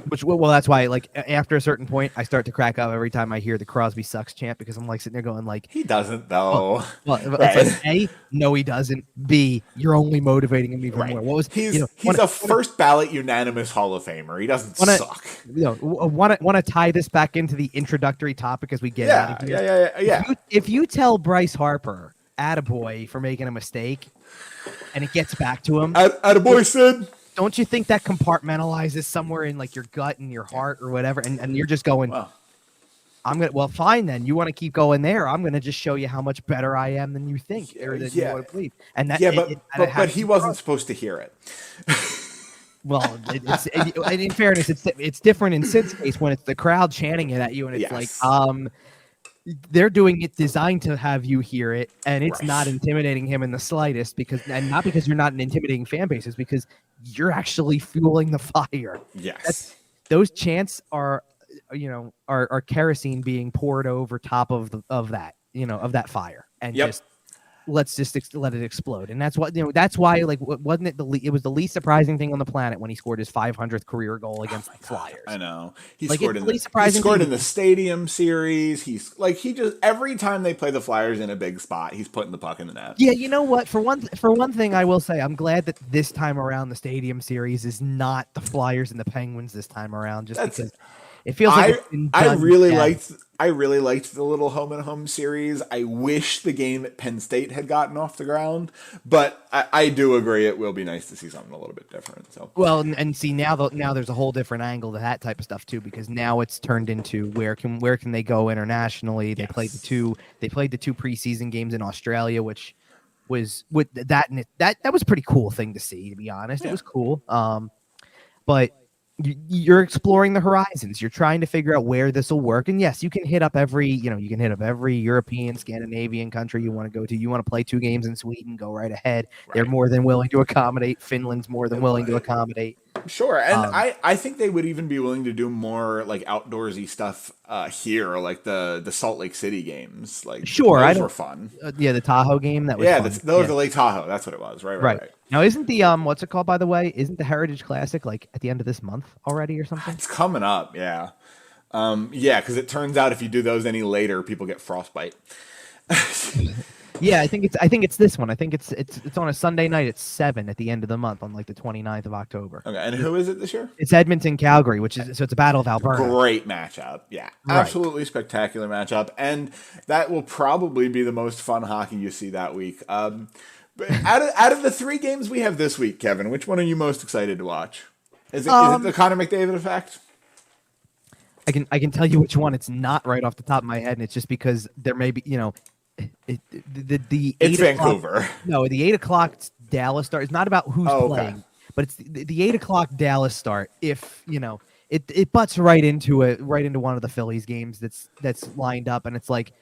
that's why, like, after a certain point, I start to crack up every time I hear the Crosby sucks chant, because I'm like sitting there going like, he doesn't though. A, no, he doesn't. B, you're only motivating him even more. What was he's a first ballot unanimous Hall of Famer. He doesn't suck. Want to tie this back into the introductory topic as we get out of here? Yeah. If you tell Bryce Harper, attaboy, for making a mistake, and it gets back to him, attaboy, Sid. Don't you think that compartmentalizes somewhere in like your gut and your heart or whatever, and you're just going, fine then. You want to keep going there? I'm gonna just show you how much better I am than you think or than you want to believe. And that, but he wasn't supposed to hear it. Well, in fairness, it's different in Sid's case when it's the crowd chanting it at you, and it's like, they're doing it designed to have you hear it, and it's not intimidating him in the slightest, not because you're not an intimidating fan base, it's because you're actually fueling the fire. Yes. Those chants are kerosene being poured over top of that fire. And let's just let it explode. And that's what, that's why, like, wasn't it it was the least surprising thing on the planet when he scored his 500th career goal against the Flyers. I know. He scored in the Stadium Series. He just, every time they play the Flyers in a big spot, he's putting the puck in the net. Yeah, you know what? For one thing, I will say I'm glad that this time around the Stadium Series is not the Flyers and the Penguins this time around, because it feels like I really liked the little home and home series. I wish the game at Penn State had gotten off the ground, but I do agree it will be nice to see something a little bit different. So and see now there's a whole different angle to that type of stuff too, because now it's turned into where can they go internationally? They played the two preseason games in Australia, which was that was a pretty cool thing to see, to be honest. Yeah. It was cool. But you're exploring the horizons. You're trying to figure out where this will work. And yes, you can hit up every European, Scandinavian country you want to go to. You want to play 2 games in Sweden, go right ahead. Right. They're more than willing to accommodate. Finland's more than willing to accommodate. Sure. And I think they would even be willing to do more like outdoorsy stuff here, like the Salt Lake City games. Like, sure, those were fun. The Tahoe game, that was fun. Those are Lake Tahoe. That's what it was. Right. Now, isn't the what's it called, by the way? Isn't the Heritage Classic like at the end of this month already or something? It's coming up, yeah. Because it turns out if you do those any later, people get frostbite. Yeah, I think it's this one. I think it's on a Sunday night at 7 at the end of the month on like the 29th of October. Okay, and who is it this year? It's Edmonton, Calgary, it's a battle of Alberta. Great matchup. Yeah. Right. Absolutely spectacular matchup. And that will probably be the most fun hockey you see that week. But out of the 3 games we have this week, Kevin, which one are you most excited to watch? Is it the Connor McDavid effect? I can tell you which one. It's not right off the top of my head, and it's just because there may be, it's Vancouver. No, the 8:00 Dallas start. It's not about who's playing, but it's the 8:00 Dallas start. If it butts right into one of the Phillies games that's lined up, and it's like,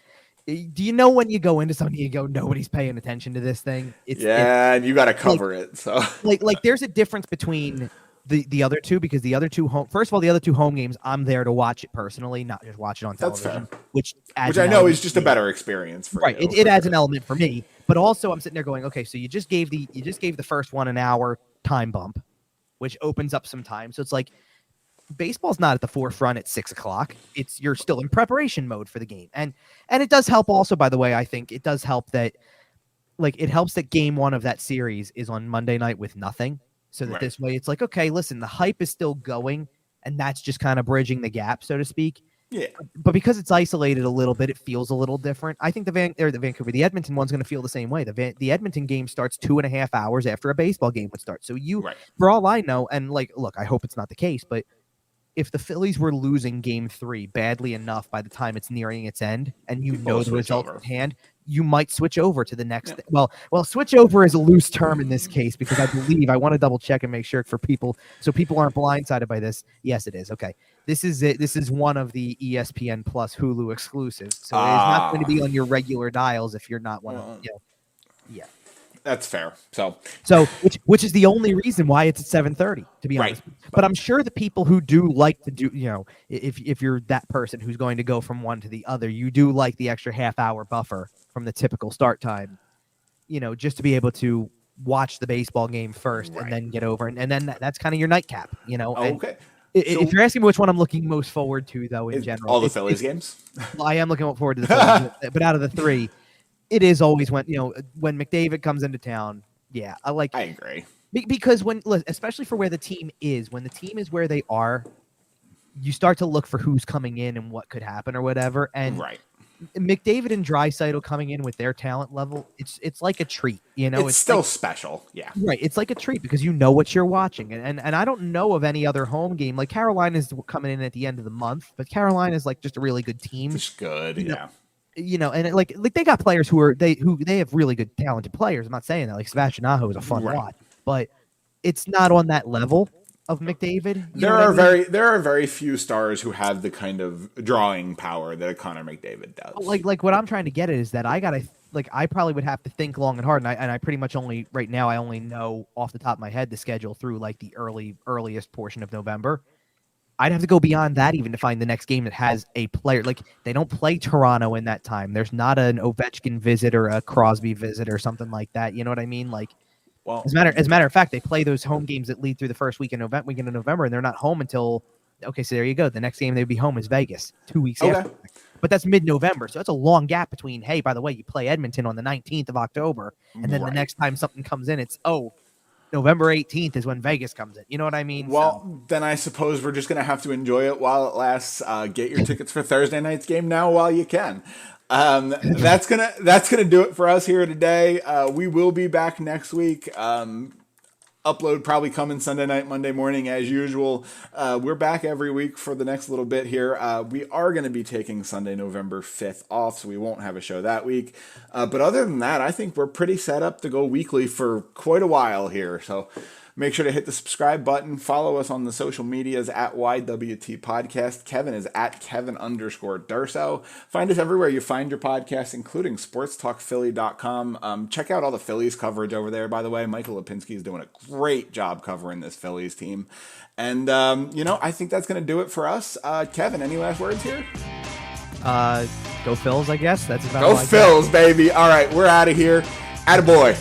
do you know when you go into something, you go, nobody's paying attention to this thing? And you got to cover it. So like there's a difference between the other two, because the other two home games, I'm there to watch it personally, not just watch it on television. Which I know is just a better experience for you. It adds an element for me, but also I'm sitting there going, okay, so you just gave the first one an hour time bump, which opens up some time. So it's like, baseball's not at the forefront at 6:00. You're still in preparation mode for the game. And it does help also, by the way, I think it does help that, like, it helps that game 1 of that series is on Monday night with nothing. So that this way it's like, okay, listen, the hype is still going, and that's just kind of bridging the gap, so to speak. Yeah. But because it's isolated a little bit, it feels a little different. I think the Edmonton one's going to feel the same way. The Edmonton game starts 2.5 hours after a baseball game would start. So for all I know, and like, look, I hope it's not the case, but if the Phillies were losing game 3 badly enough by the time it's nearing its end, and the result at hand, you might switch over to the next. Yeah. Well, switch over is a loose term in this case, because I want to double check and make sure for people, so people aren't blindsided by this. Yes, it is. Okay. This is it. This is one of the ESPN Plus Hulu exclusives. So it is not going to be on your regular dials if you're not one of, yeah. That's fair. So which is the only reason why it's at 7:30, to be honest. But I'm sure the people who do like to do, if you're that person who's going to go from one to the other, you do like the extra half-hour buffer from the typical start time, just to be able to watch the baseball game first and then get over, and then that's kind of your nightcap, Okay. If you're asking me which one I'm looking most forward to, though, in general, all the Phillies games. Well, I am looking forward to the Phillies, but out of the 3. It is always when McDavid comes into town. Yeah, I agree. Because especially for where the team is, when the team is where they are, you start to look for who's coming in and what could happen or whatever. And McDavid and Draisaitl coming in with their talent level, it's like a treat. It's still special. Yeah, right. It's like a treat because you know what you're watching, and I don't know of any other home game. Like, Carolina's coming in at the end of the month, but Carolina's like just a really good team. It's good. Yeah. And like they got players who they have really good talented players. I'm not saying that, like, Sebastian Aho is a fun watch, but it's not on that level of McDavid. There are very few stars who have the kind of drawing power that a Connor McDavid does. Like what I'm trying to get at is that I probably would have to think long and hard, and I pretty much only know off the top of my head the schedule through like the earliest portion of November. I'd have to go beyond that even to find the next game that has a player. Like, they don't play Toronto in that time. There's not an Ovechkin visit or a Crosby visit or something like that. You know what I mean? Like, Well, as a matter of fact, they play those home games that lead through the first weekend of November, and they're not home until, okay, so there you go. The next game they'd be home is Vegas 2 weeks after. But that's mid-November, so that's a long gap between, hey, by the way, you play Edmonton on the 19th of October, and then the next time something comes in, it's, November 18th is when Vegas comes in. You know what I mean? Well, then I suppose we're just going to have to enjoy it while it lasts. Get your tickets for Thursday night's game now while you can. That's gonna do it for us here today. We will be back next week. Upload probably coming Sunday night, Monday morning as usual. We're back every week for the next little bit here. We are going to be taking Sunday, November 5th off, so we won't have a show that week. But other than that, I think we're pretty set up to go weekly for quite a while here. So make sure to hit the subscribe button. Follow us on the social medias at YWT Podcast. Kevin is at Kevin_Durso. Find us everywhere you find your podcasts, including sportstalkphilly.com. Check out all the Phillies coverage over there, by the way. Michael Lipinski is doing a great job covering this Phillies team. And, I think that's going to do it for us. Kevin, any last words here? Go Phils, I guess. That's about Go Phils, baby. All right, we're out of here. Attaboy.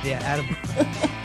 Yeah, Attaboy.